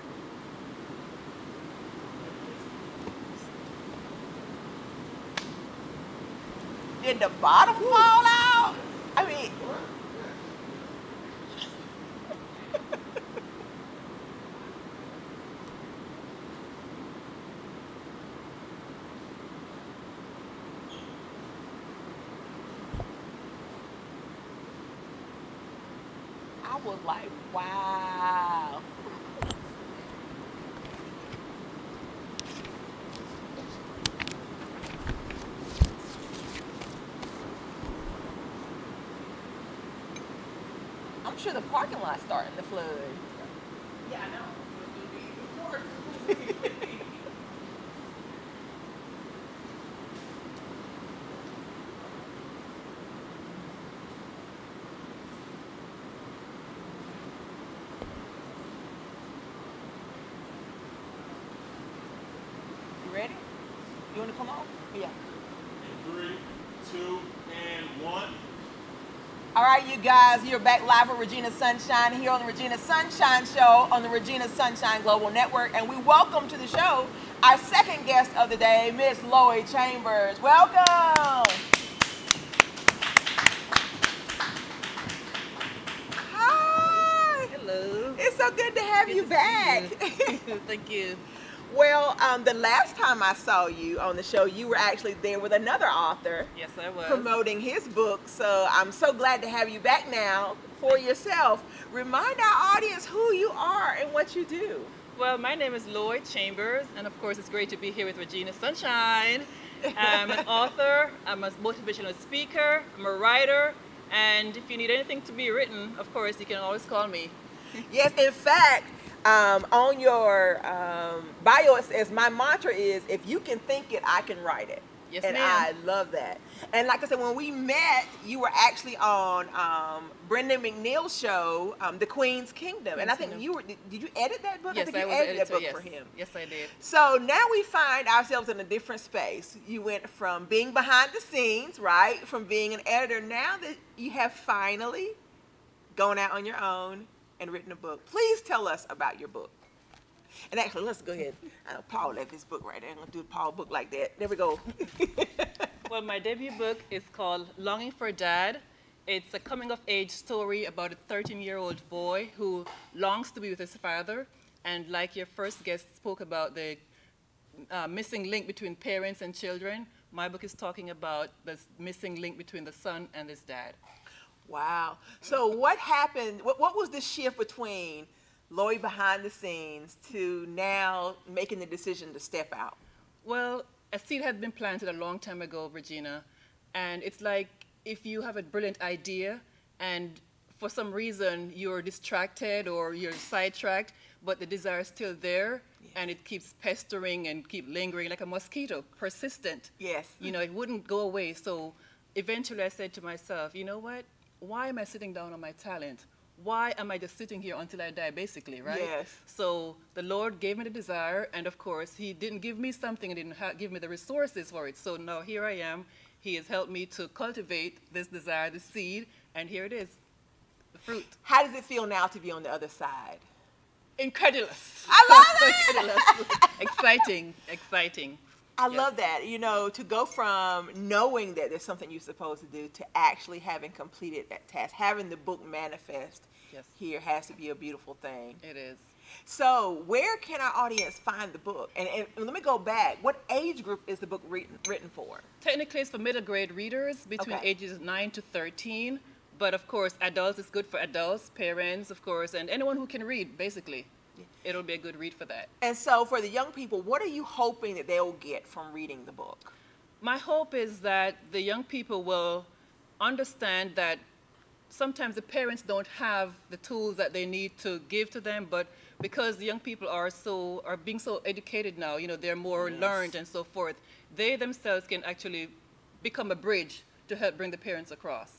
Speaker 3: Did the bottom fall out? I mean... I was like, wow. I'm sure the parking lot's starting to flood. Yeah, I know. You ready? You want to come on? Yeah.
Speaker 4: In 3, 2, and 1.
Speaker 3: All right, you guys, you're back live with Regina Sunshine here on the Regina Sunshine Show on the Regina Sunshine Global Network. And we welcome to the show our second guest of the day, Miss Loie Chambers. Welcome. Hi.
Speaker 5: Hello.
Speaker 3: It's so good to have you back.
Speaker 5: Thank you.
Speaker 3: Well, the last time I saw you on the show, you were actually there with another author.
Speaker 5: Yes, I was.
Speaker 3: Promoting his book. So I'm so glad to have you back now for yourself. Remind our audience who you are and what you do.
Speaker 5: Well, my name is Loie Chambers, and of course, it's great to be here with Regina Sunshine. I'm an author, I'm a motivational speaker, I'm a writer, and if you need anything to be written, of course, you can always call me.
Speaker 3: Yes, in fact, on your bio it says, my mantra is, if you can think it, I can write it.
Speaker 5: Yes,
Speaker 3: and
Speaker 5: ma'am.
Speaker 3: I love that. And like I said, when we met, you were actually on Brendan McNeil's show, The Queen's Kingdom. And I think you were, did you edit that book?
Speaker 5: Yes,
Speaker 3: I think
Speaker 5: I
Speaker 3: you
Speaker 5: was
Speaker 3: edited
Speaker 5: editor,
Speaker 3: that book
Speaker 5: yes.
Speaker 3: for him.
Speaker 5: Yes, I did.
Speaker 3: So now we find ourselves in a different space. You went from being behind the scenes, right? From being an editor. Now that you have finally gone out on your own and written a book. Please tell us about your book. And actually, let's go ahead. Paul left his book right there. I'm going to do the Paul book like that. There we go.
Speaker 5: Well, my debut book is called Longing for Dad. It's a coming-of-age story about a 13-year-old boy who longs to be with his father. And like your first guest spoke about the missing link between parents and children, my book is talking about this missing link between the son and his dad.
Speaker 3: Wow. So what happened, what was the shift between Loie behind the scenes to now making the decision to step out?
Speaker 5: Well, a seed had been planted a long time ago, Regina, and it's like if you have a brilliant idea and for some reason you're distracted or you're sidetracked, but the desire is still there, and it keeps pestering and keep lingering like a mosquito, persistent.
Speaker 3: Yes.
Speaker 5: You know, it wouldn't go away. So eventually I said to myself, you know what? Why am I sitting down on my talent? Why am I just sitting here until I die, basically, right?
Speaker 3: Yes.
Speaker 5: So the Lord gave me the desire, and of course, He didn't give me something and didn't give me the resources for it. So now here I am. He has helped me to cultivate this desire, the seed, and here it is, the fruit.
Speaker 3: How does it feel now to be on the other side?
Speaker 5: Incredulous.
Speaker 3: I love it.
Speaker 5: Incredulous. Exciting, exciting.
Speaker 3: I
Speaker 5: Yes.
Speaker 3: love that, you know, to go from knowing that there's something you're supposed to do to actually having completed that task, having the book manifest
Speaker 5: Yes.
Speaker 3: here has to be a beautiful thing.
Speaker 5: It is.
Speaker 3: So where can our audience find the book? And let me go back. What age group is the book written for?
Speaker 5: Technically, it's for middle grade readers between
Speaker 3: Okay.
Speaker 5: ages 9 to 13. But of course, adults is good for adults, parents, of course, and anyone who can read, basically. It'll be a good read for that.
Speaker 3: And so for the young people, what are you hoping that they'll get from reading the book?
Speaker 5: My hope is that the young people will understand that sometimes the parents don't have the tools that they need to give to them, but because the young people are being so educated now, you know, they're more learned and so forth, they themselves can actually become a bridge to help bring the parents across.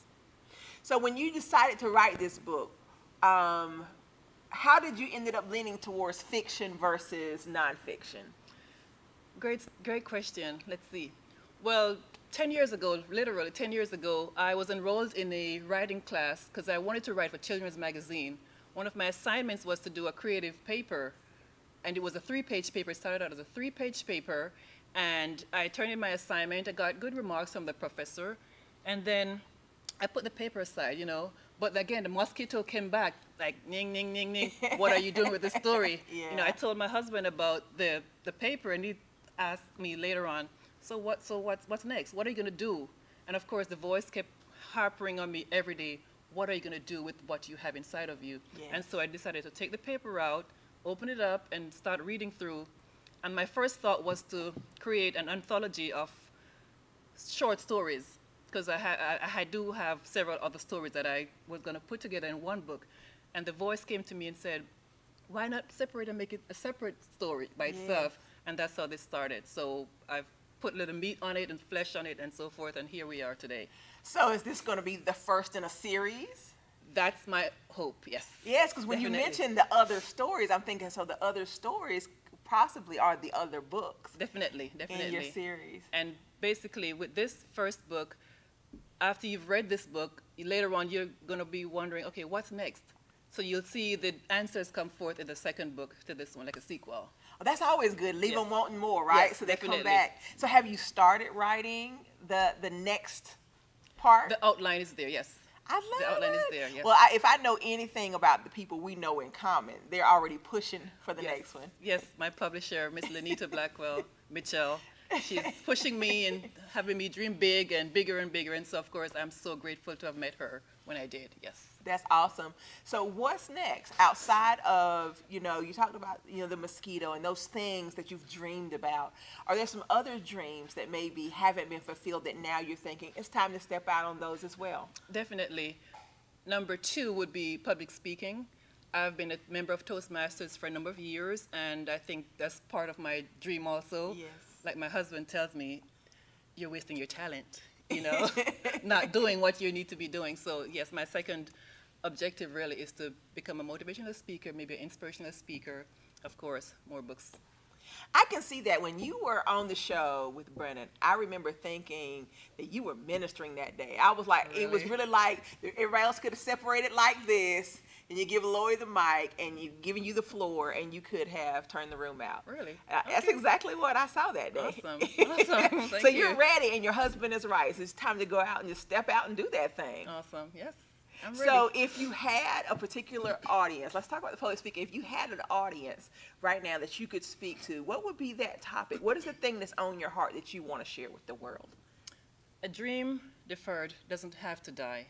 Speaker 3: So when you decided to write this book, how did you ended up leaning towards fiction versus nonfiction?
Speaker 5: Great question. Let's see. Well, 10 years ago, literally 10 years ago, I was enrolled in a writing class because I wanted to write for children's magazine. One of my assignments was to do a creative paper, and it was a 3-page paper. It started out as a 3-page paper, and I turned in my assignment. I got good remarks from the professor, and then I put the paper aside, you know. But again, the mosquito came back, like, ning, ning, ning, ning. What are you doing with the story?
Speaker 3: Yeah.
Speaker 5: You know, I told my husband about the paper, and he asked me later on, so what's next? What are you going to do? And of course, the voice kept harping on me every day. What are you going to do with what you have inside of you?
Speaker 3: Yes.
Speaker 5: And so I decided to take the paper out, open it up, and start reading through. And my first thought was to create an anthology of short stories, because I do have several other stories that I was going to put together in one book. And the voice came to me and said, why not separate and make it a separate story by itself? And that's how this started. So I've put a little meat on it and flesh on it and so forth, and here we are today.
Speaker 3: So is this going to be the first in a series?
Speaker 5: That's my hope, yes.
Speaker 3: Yes, because when
Speaker 5: Definitely.
Speaker 3: you mentioned the other stories, I'm thinking, so the other stories possibly are the other books
Speaker 5: Definitely, definitely.
Speaker 3: in your series.
Speaker 5: And basically, with this first book, after you've read this book, later on you're going to be wondering, okay, what's next? So you'll see the answers come forth in the second book to this one, like a sequel.
Speaker 3: Oh, that's always good. Leave
Speaker 5: Yes.
Speaker 3: them wanting more, right?
Speaker 5: Yes,
Speaker 3: So they
Speaker 5: definitely.
Speaker 3: come back. So have you started writing the next part?
Speaker 5: The outline is there, yes.
Speaker 3: I love
Speaker 5: the outline is
Speaker 3: it.
Speaker 5: there, yes.
Speaker 3: Well, if I know anything about the people we know in common, they're already pushing for the next one.
Speaker 5: Yes, my publisher, Miss Lenita Blackwell Mitchell, she's pushing me and having me dream big and bigger and bigger. And so, of course, I'm so grateful to have met her when I did, yes.
Speaker 3: That's awesome. So what's next outside of, you know, you talked about, you know, the mosquito and those things that you've dreamed about. Are there some other dreams that maybe haven't been fulfilled that now you're thinking it's time to step out on those as well?
Speaker 5: Definitely. Number 2 would be public speaking. I've been a member of Toastmasters for a number of years, and I think that's part of my dream also.
Speaker 3: Yes.
Speaker 5: Like my husband tells me, you're wasting your talent, you know, not doing what you need to be doing. So yes, my second objective really is to become a motivational speaker, maybe an inspirational speaker, of course, more books.
Speaker 3: I can see that when you were on the show with Brennan, I remember thinking that you were ministering that day. I was like, it was
Speaker 5: Really?
Speaker 3: really like everybody else could have separated like this. and you give Loie the mic, and you giving you the floor, and you could have turned the room out.
Speaker 5: Really?
Speaker 3: That's
Speaker 5: Okay.
Speaker 3: exactly what I saw that day.
Speaker 5: Awesome. Awesome. Thank
Speaker 3: So
Speaker 5: you.
Speaker 3: you're ready, and your husband is right. So it's time to go out and just step out and do that thing.
Speaker 5: Awesome. Yes. I'm ready.
Speaker 3: So if you had a particular audience, let's talk about the public speaking. If you had an audience right now that you could speak to, what would be that topic? What is the thing that's on your heart that you want to share with the world?
Speaker 5: A dream deferred doesn't have to die.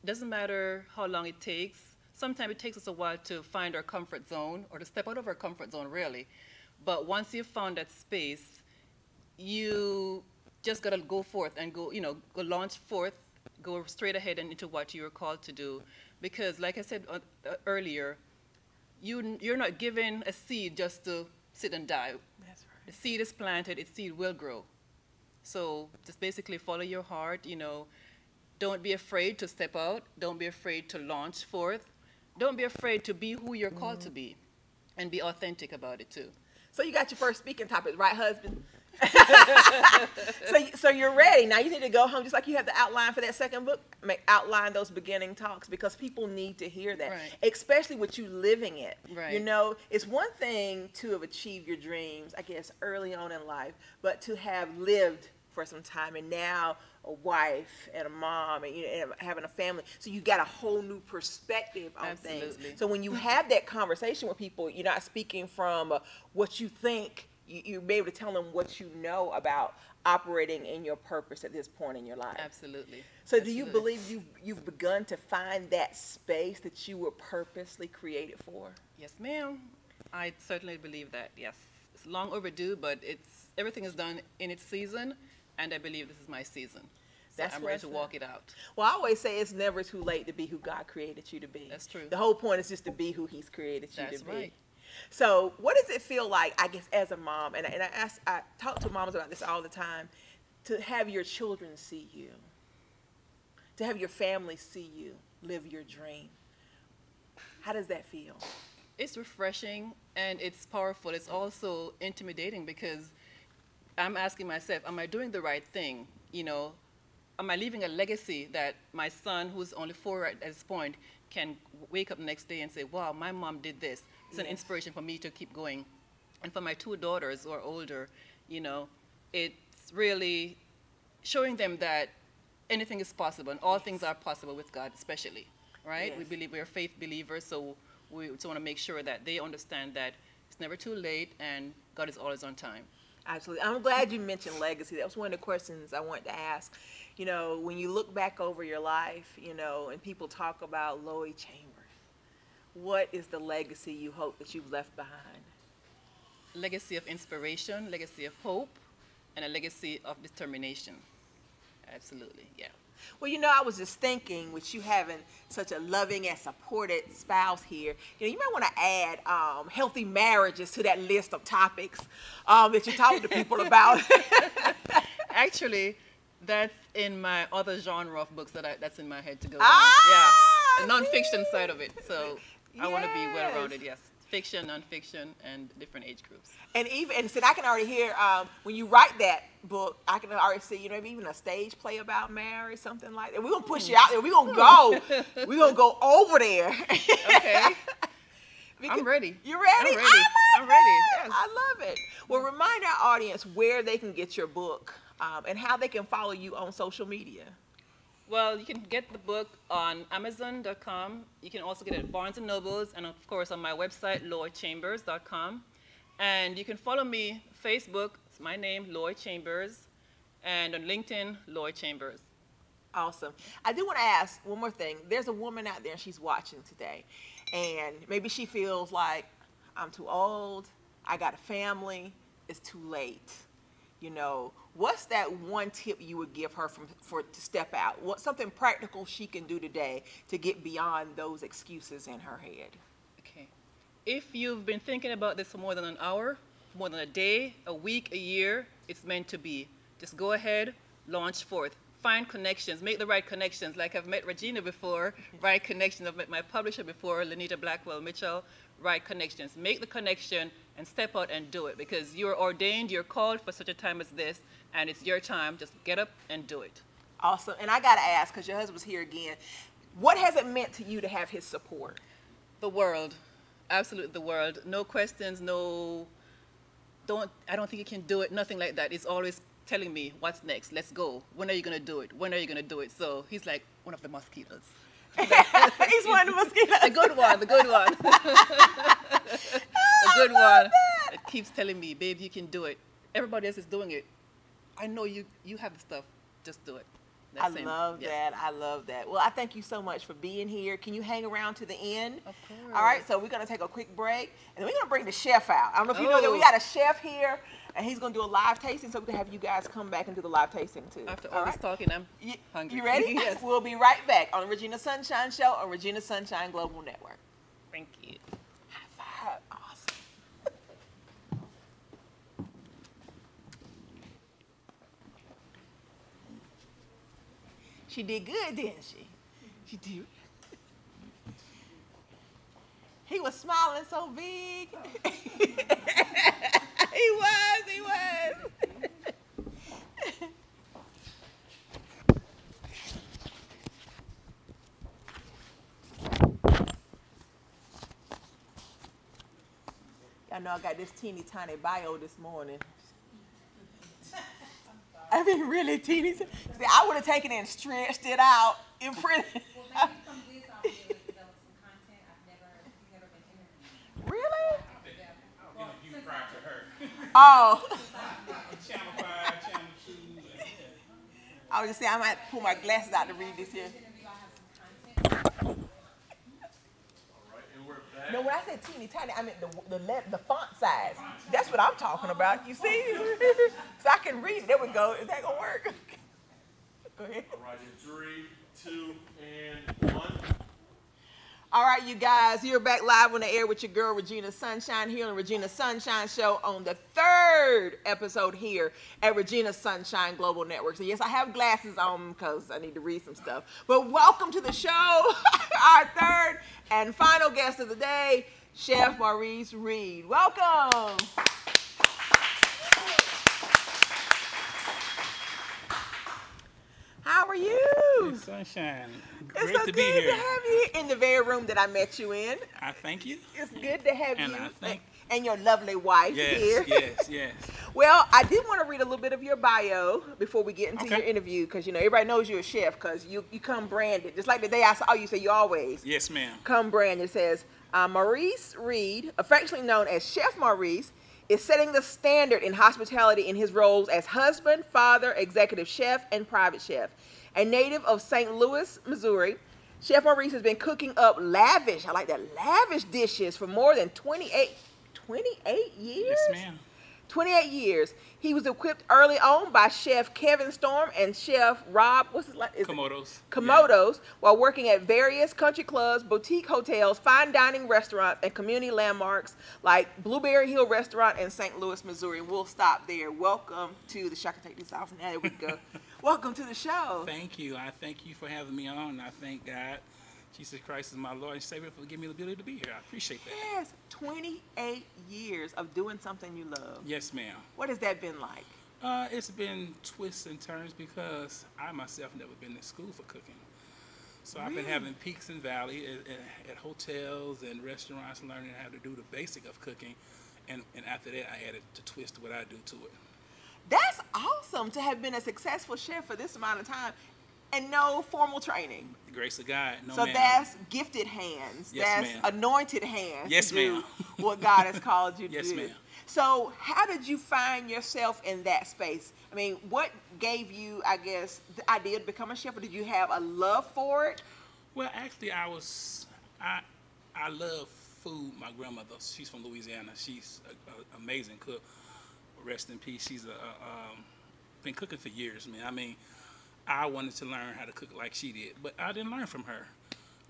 Speaker 5: Doesn't matter how long it takes. Sometimes it takes us a while to find our comfort zone or to step out of our comfort zone, really. But once you've found that space, you just got to go forth and go launch forth, go straight ahead and into what you're called to do. Because like I said earlier, you're not given a seed just to sit and die.
Speaker 3: That's right.
Speaker 5: The seed is planted, its seed will grow. So just basically follow your heart, Don't be afraid to step out. Don't be afraid to launch forth. Don't be afraid to be who you're called to be, and be authentic about it too.
Speaker 3: So you got your first speaking topic, right, husband? So you're ready. Now you need to go home, just like you have the outline for that second book, outline those beginning talks, because people need to hear that,
Speaker 5: Right.
Speaker 3: especially with you living it.
Speaker 5: Right.
Speaker 3: It's one thing to have achieved your dreams, I guess, early on in life, but to have lived for some time, and now a wife and a mom, and having a family, so you got a whole new perspective on
Speaker 5: Absolutely.
Speaker 3: things. So when you have that conversation with people, you're not speaking from what you think. You'll be able to tell them what you know about operating in your purpose at this point in your life.
Speaker 5: Absolutely.
Speaker 3: So do you
Speaker 5: Absolutely.
Speaker 3: believe you've begun to find that space that you were purposely created for?
Speaker 5: Yes, ma'am. I certainly believe that. Yes, it's long overdue, but everything is done in its season, and I believe this is my season. So
Speaker 3: That's
Speaker 5: I'm ready to
Speaker 3: what's
Speaker 5: walk
Speaker 3: up.
Speaker 5: it out.
Speaker 3: Well, I always say it's never too late to be who God created you to be.
Speaker 5: That's true.
Speaker 3: The whole point is just to be who He's created you
Speaker 5: That's
Speaker 3: to be.
Speaker 5: right.
Speaker 3: So what does it feel like, I guess, as a mom, and I talk to moms about this all the time, to have your children see you, to have your family see you live your dream? How does that feel?
Speaker 5: It's refreshing and it's powerful. It's also intimidating because I'm asking myself, am I doing the right thing? Am I leaving a legacy that my son, who's only 4 at this point, can wake up the next day and say, wow, my mom did this. It's an
Speaker 3: Yes.
Speaker 5: inspiration for me to keep going. And for my 2 daughters who are older, it's really showing them that anything is possible and all things are possible with God, especially, right?
Speaker 3: Yes.
Speaker 5: We believe we're faith believers, so we just want to make sure that they understand that it's never too late and God is always on time.
Speaker 3: Absolutely. I'm glad you mentioned legacy. That was one of the questions I wanted to ask. When you look back over your life, and people talk about Loie Chambers, what is the legacy you hope that you've left behind?
Speaker 5: Legacy of inspiration, legacy of hope, and a legacy of determination. Absolutely, yeah.
Speaker 3: Well, I was just thinking, with you having such a loving and supported spouse here, you might want to add healthy marriages to that list of topics that you're talking to people about.
Speaker 5: Actually, that's in my other genre of books that's in my head to go
Speaker 3: Ah,
Speaker 5: down. Yeah, the nonfiction side of it. So I want to be
Speaker 3: Yes.
Speaker 5: well-rounded, yes. Fiction, nonfiction, and different age groups.
Speaker 3: And said I can already hear when you write that book, I can already see maybe even a stage play about marriage, something like that. We're gonna push you out there. We're gonna go over there.
Speaker 5: Okay. I'm ready.
Speaker 3: You ready?
Speaker 5: I'm ready. I'm ready. Yes.
Speaker 3: I love it. Well, remind our audience where they can get your book and how they can follow you on social media.
Speaker 5: Well, you can get the book on Amazon.com. You can also get it at Barnes & Nobles, and of course on my website, LoieChambers.com. And you can follow me Facebook. It's my name, Loie Chambers, and on LinkedIn, Loie Chambers.
Speaker 3: Awesome. I do want to ask one more thing. There's a woman out there, and she's watching today, and maybe she feels like, I'm too old, I got a family, it's too late. What's that one tip you would give her to step out? What's something practical she can do today to get beyond those excuses in her head?
Speaker 5: Okay. If you've been thinking about this for more than an hour, more than a day, a week, a year, it's meant to be. Just go ahead, launch forth. Find connections, make the right connections. Like I've met Regina before, right connections. I've met my publisher before, Lenita Blackwell Mitchell, right connections. Make the connection and step out and do it, because you're ordained, you're called for such a time as this, and it's your time. Just get up and do it.
Speaker 3: Awesome. And I got to ask, because your husband's here again, What has it meant to you to have his support?
Speaker 5: The world, absolutely the world. No questions, I don't think you can do it, nothing like that. It's always telling me, what's next? Let's go. When are you going to do it? When are you going to do it? So he's like one of the mosquitoes.
Speaker 3: He's one of the mosquitoes.
Speaker 5: The good one, the good one. The good one that keeps telling me, babe, you can do it. Everybody else is doing it. I know you have the stuff. Just do it.
Speaker 3: I love that. I love that. Well, I thank you so much for being here. Can you hang around to the end?
Speaker 5: Of course.
Speaker 3: All right, so we're going to take a quick break, and then we're going to bring the chef out. I don't know if you know that we got a chef here, and he's going to do a live tasting, so we can have you guys come back and do the live tasting, too.
Speaker 5: After all this talking, I'm hungry.
Speaker 3: You ready?
Speaker 5: Yes.
Speaker 3: We'll be right back on the Regina Sunshine Show on Regina Sunshine Global Network.
Speaker 5: Thank you.
Speaker 3: High five. Awesome. She did good, didn't she? She did. He was smiling so big. He was. Y'all know I got this teeny tiny bio this morning. I mean, really teeny. See, I would have taken it and stretched it out and printed.
Speaker 6: Well, maybe from this I'll be able to develop some content. He's never been interviewed.
Speaker 3: Really?
Speaker 6: Well,
Speaker 7: You
Speaker 6: since
Speaker 7: prior to her.
Speaker 3: Oh.
Speaker 7: Channel 5, Channel 2.
Speaker 3: I was just saying I might pull my glasses out to read this here.
Speaker 6: this interview, I'll have some content.
Speaker 4: All right, and we're back.
Speaker 3: No, when I said teeny tiny, I meant the font size. That's what I'm talking about. You see? So I can read it. There we go. Is that gonna work? Go ahead.
Speaker 4: All right, in 3, 2, and 1.
Speaker 3: All right, you guys, you're back live on the air with your girl Regina Sunshine here on the Regina Sunshine Show on the 3rd episode here at Regina Sunshine Global Network. So yes, I have glasses on because I need to read some stuff. But welcome to the show, our 3rd and final guest of the day, Chef Maurice Reed. Welcome. How are you?
Speaker 7: Hey, Sunshine.
Speaker 3: It's
Speaker 7: Great
Speaker 3: so
Speaker 7: to
Speaker 3: good
Speaker 7: be here.
Speaker 3: to have you in the very room that I met you in.
Speaker 7: I thank you.
Speaker 3: It's good to have
Speaker 7: And
Speaker 3: you
Speaker 7: I thank-
Speaker 3: and your lovely wife here.
Speaker 7: Yes.
Speaker 3: Well, I did want to read a little bit of your bio before we get into
Speaker 7: Okay.
Speaker 3: your interview because, you know, everybody knows you're a chef because you come branded. Just like the day I saw you say you always
Speaker 7: Yes, ma'am.
Speaker 3: come branded. It says, Maurice Reed, affectionately known as Chef Maurice, is setting the standard in hospitality in his roles as husband, father, executive chef, and private chef. A native of St. Louis, Missouri, Chef Maurice has been cooking up lavish, I like that, lavish dishes for more than 28 years?
Speaker 7: Yes, ma'am.
Speaker 3: 28 years. He was equipped early on by Chef Kevin Storm and Chef Rob, what's his last?
Speaker 7: Komodos.
Speaker 3: Komodos, while working at various country clubs, boutique hotels, fine dining restaurants, and community landmarks like Blueberry Hill Restaurant in St. Louis, Missouri. We'll stop there. Welcome to the show. I can take this off now. There we go. Welcome to the show.
Speaker 7: Thank you. I thank you for having me on. I thank God, Jesus Christ is my Lord and Savior, for giving me the ability to be here. I appreciate that.
Speaker 3: Yes, 28 years of doing something you love.
Speaker 7: Yes, ma'am.
Speaker 3: What has that been like?
Speaker 7: It's been twists and turns because I myself never been to school for cooking. So I've been having peaks and valleys at hotels and restaurants, learning how to do the basic of cooking. And after that, I added the twist to what I do to it.
Speaker 3: That's awesome to have been a successful chef for this amount of time and no formal training.
Speaker 7: The grace of God. No,
Speaker 3: So
Speaker 7: ma'am.
Speaker 3: that's gifted hands.
Speaker 7: Yes,
Speaker 3: that's
Speaker 7: ma'am.
Speaker 3: anointed hands.
Speaker 7: Yes,
Speaker 3: to do
Speaker 7: ma'am.
Speaker 3: what God has called you to
Speaker 7: Yes,
Speaker 3: do.
Speaker 7: ma'am.
Speaker 3: So how did you find yourself in that space? I mean, what gave you, I guess, the idea to become a chef, or did you have a love for it?
Speaker 7: Well, actually, I love food. My grandmother, she's from Louisiana. She's an amazing cook. Rest in peace. She's been cooking for years, man. I mean, I wanted to learn how to cook like she did, but I didn't learn from her.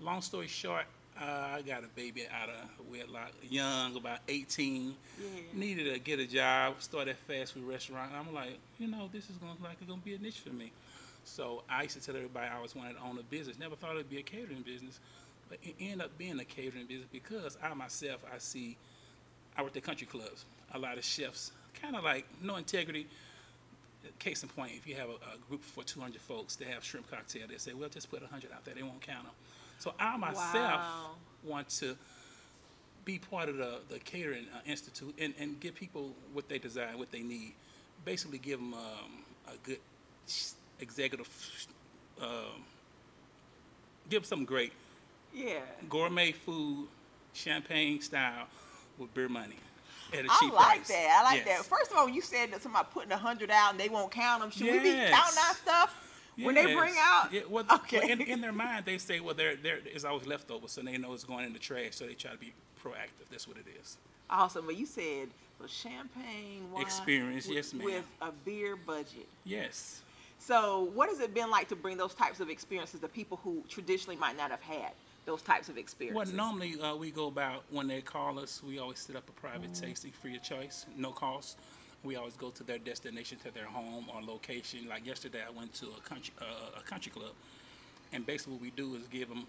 Speaker 7: Long story short, I got a baby out of wedlock, young, about 18.
Speaker 3: Yeah.
Speaker 7: Needed to get a job, started a fast food restaurant. I'm like, this is gonna be a niche for me. So I used to tell everybody I always wanted to own a business. Never thought it'd be a catering business, but it ended up being a catering business because I worked at country clubs. A lot of chefs, kind of like no integrity. case in point, if you have a group for 200 folks, they have shrimp cocktail, they say, well, just put 100 out there, they won't count them. So I myself want to be part of the catering institute and give people what they desire, what they need. Basically give them a good executive, give them something great.
Speaker 3: Yeah.
Speaker 7: Gourmet food, champagne style, with beer money at a
Speaker 3: I
Speaker 7: cheap
Speaker 3: like
Speaker 7: price.
Speaker 3: that. I like
Speaker 7: Yes.
Speaker 3: that. First of all, you said that somebody putting 100 out and they won't count them. Should we be
Speaker 7: Yes.
Speaker 3: counting our stuff when they bring
Speaker 7: Yes.
Speaker 3: out?
Speaker 7: Yeah, well,
Speaker 3: Okay.
Speaker 7: well, in their mind, they say, well, there is always leftovers, so they know it's going in the trash, so they try to be proactive. That's what it is.
Speaker 3: Awesome. But you said champagne, wine,
Speaker 7: Experience, yes, ma'am.
Speaker 3: with a beer budget.
Speaker 7: Yes.
Speaker 3: So what has it been like to bring those types of experiences to people who traditionally might not have had those types of
Speaker 7: Well,
Speaker 3: experiences?
Speaker 7: normally we go about, when they call us, we always set up a private tasting free of choice, no cost. We always go to their destination, to their home or location. Like yesterday, I went to a country club, and basically what we do is give them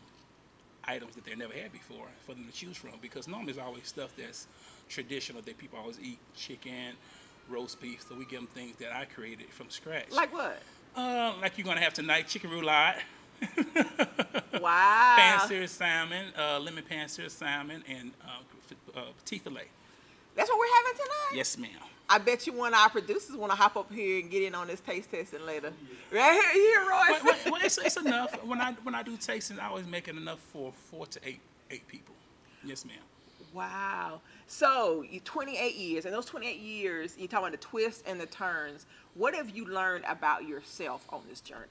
Speaker 7: items that they never had before for them to choose from, because normally it's always stuff that's traditional that people always eat, chicken, roast beef, so we give them things that I created from scratch.
Speaker 3: Like what?
Speaker 7: Like you're gonna have tonight, chicken roulade,
Speaker 3: Wow.
Speaker 7: pan-seared salmon, lemon pan-seared salmon, and petit filet.
Speaker 3: That's what we're having tonight?
Speaker 7: Yes, ma'am.
Speaker 3: I bet you one of our producers want to hop up here and get in on this taste testing later. Right here, Royce.
Speaker 7: Well, it's enough. When I do tasting, I always make it enough for 4 to 8 people. Yes, ma'am.
Speaker 3: Wow. So, 28 years, and those 28 years, you're talking about the twists and the turns. What have you learned about yourself on this journey?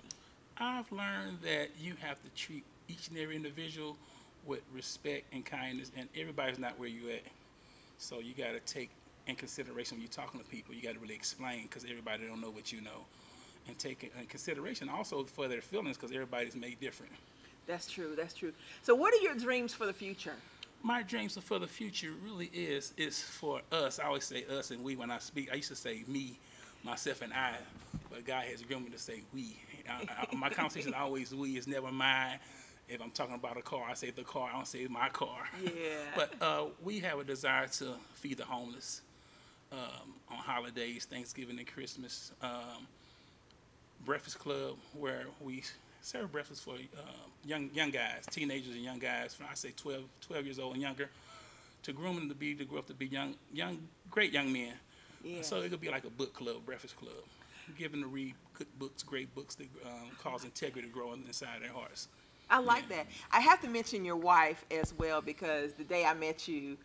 Speaker 7: I've learned that you have to treat each and every individual with respect and kindness, and everybody's not where you at. So you got to take in consideration when you're talking to people. You got to really explain, because everybody don't know what you know, and take in consideration also for their feelings, because everybody's made different.
Speaker 3: That's true. That's true. So, what are your dreams for the future?
Speaker 7: My dreams for the future really is for us. I always say us and we when I speak. I used to say me, myself, and I, but God has groomed me to say we. My conversation always we, is never mine. If I'm talking about a car, I say the car. I don't say my car.
Speaker 3: Yeah.
Speaker 7: But we have a desire to feed the homeless on holidays, Thanksgiving and Christmas. Breakfast Club, where we serve breakfast for young guys, teenagers and young guys from, I say 12 years old and younger, to groom them to grow up to be young, great young men.
Speaker 3: Yeah.
Speaker 7: So it could be like a book club, breakfast club, giving them to read good books, great books that cause integrity to grow inside their hearts.
Speaker 3: I like that. I have to mention your wife as well, because the day I met you,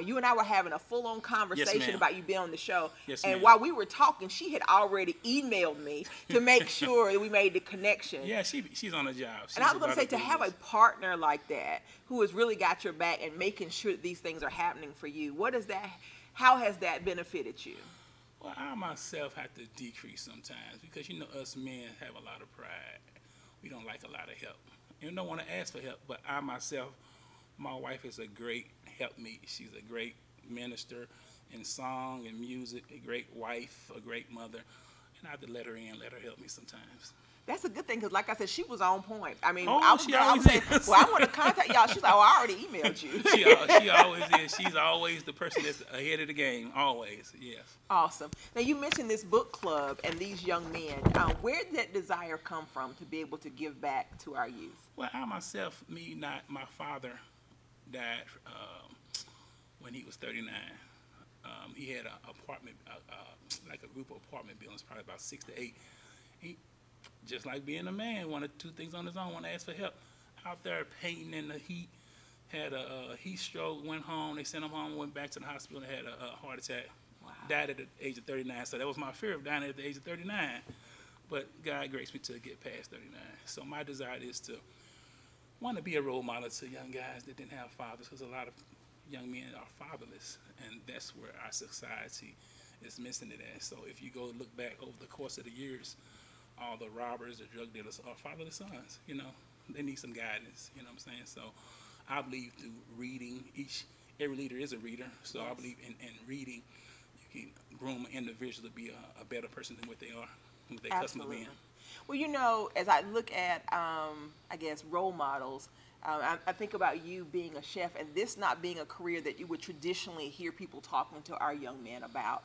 Speaker 3: you and I were having a full-on conversation
Speaker 7: ma'am.
Speaker 3: about you being on the show.
Speaker 7: Yes,
Speaker 3: and
Speaker 7: ma'am.
Speaker 3: while we were talking, she had already emailed me to make sure that we made the connection.
Speaker 7: Yeah, she's on a job. She's
Speaker 3: And I was going to
Speaker 7: about
Speaker 3: say, to
Speaker 7: do
Speaker 3: have a
Speaker 7: this.
Speaker 3: partner like that who has really got your back and making sure that these things are happening for you, how has that benefited you?
Speaker 7: Well, I myself have to decrease sometimes, because us men have a lot of pride. We don't like a lot of help. You don't want to ask for help, but I myself, my wife is a great helpmeet. She's a great minister in song and music, a great wife, a great mother, and I have to let her help me sometimes.
Speaker 3: That's a good thing, because like I said, she was on point. I mean,
Speaker 7: Oh,
Speaker 3: I was
Speaker 7: she
Speaker 3: saying,
Speaker 7: always is.
Speaker 3: well, I want to contact y'all. She's like, oh, I already emailed you.
Speaker 7: She always is. She's always the person that's ahead of the game, always, yes.
Speaker 3: Awesome. Now, you mentioned this book club and these young men. Where did that desire come from to be able to give back to our youth?
Speaker 7: Well, I myself, my father died when he was 39. He had an apartment, like a group of apartment buildings, probably about 6 to 8. He, just like being a man, wanted to do things on his own, wanted to ask for help. Out there painting in the heat, had a heat stroke, went home. They sent him home, went back to the hospital, and had a heart attack.
Speaker 3: Wow.
Speaker 7: Died at the age of 39. So that was my fear of dying at the age of 39. But God graced me to get past 39. So my desire is to want to be a role model to young guys that didn't have fathers, because a lot of young men are fatherless, and that's where our society is missing it at. So if you go look back over the course of the years, all the robbers, the drug dealers are fatherless sons. They need some guidance. You know what I'm saying? So I believe through reading, every leader is a reader. So I believe in reading, you can groom an individual to be a better person than what they are, what they accustomed to being.
Speaker 3: Well, as I look at, I guess, role models, I think about you being a chef, and this not being a career that you would traditionally hear people talking to our young men about.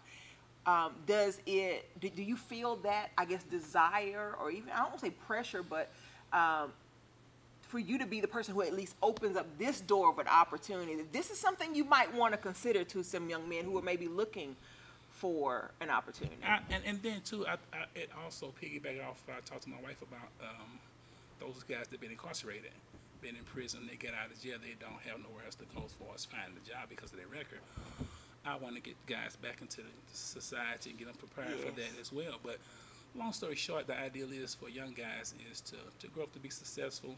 Speaker 3: do you feel that, I guess, desire, or even, I don't want to say pressure, but for you to be the person who at least opens up this door of an opportunity, that this is something you might want to consider to some young men who are maybe looking for an opportunity?
Speaker 7: And then too, it also piggybacked off what I talked to my wife about those guys that been incarcerated, been in prison, they get out of jail, they don't have nowhere else to go as far as finding a job because of their record. I want to get guys back into the society and get them prepared for that as well. But long story short, the ideal is for young guys is to grow up to be successful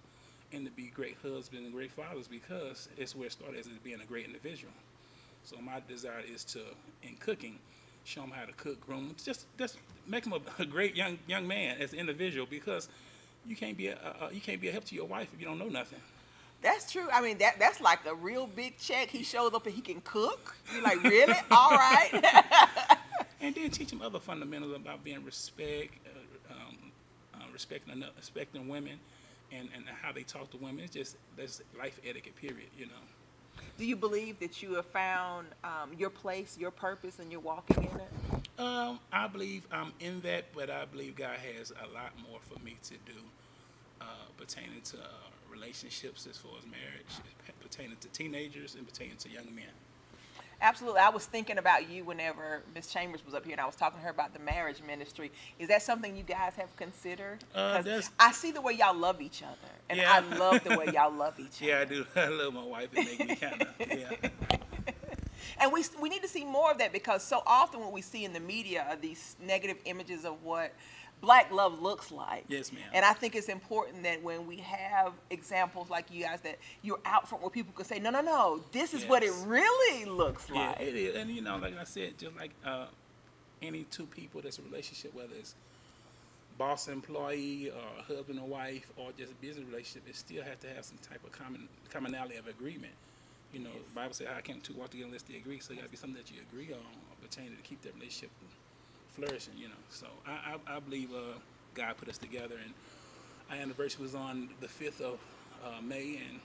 Speaker 7: and to be great husbands and great fathers, because it's where it started as being a great individual. So my desire is to, in cooking, show them how to cook, groom them, just make them a great young man as an individual, because you can't be a help to your wife if you don't know nothing.
Speaker 3: That's true. I mean, that's like a real big check. He shows up and he can cook. You're like, really? All right.
Speaker 7: And then teach them other fundamentals about being respecting women, and how they talk to women. It's just, that's life etiquette, period, you know.
Speaker 3: Do you believe that you have found your place, your purpose, and you're walking in it?
Speaker 7: I believe I'm in that, but I believe God has a lot more for me to do pertaining to relationships, as far as marriage, pertaining to teenagers, and pertaining to young men.
Speaker 3: Absolutely. I was thinking about you whenever Ms. Chambers was up here, and I was talking to her about the marriage ministry. Is that something you guys have considered? I see the way y'all love each other, and I love the way y'all love each other.
Speaker 7: Yeah, I do. I love my wife. It makes me kind of, yeah.
Speaker 3: And we need to see more of that, because so often what we see in the media are these negative images of what Black love looks like.
Speaker 7: Yes, ma'am.
Speaker 3: And I think it's important that when we have examples like you guys, that you're out front where people can say, no, this is what it really looks like.
Speaker 7: Yeah, it is. And you know, like I said, just like any two people that's a relationship, whether it's boss employee or husband and wife or just a business relationship, it still has to have some type of commonality of agreement. You know, the Bible says, "How can two walk together unless they agree?" So it got to be something that you agree on, pertaining to keep that relationship flourishing. You know, so I believe God put us together, and our anniversary was on the 5th of May, and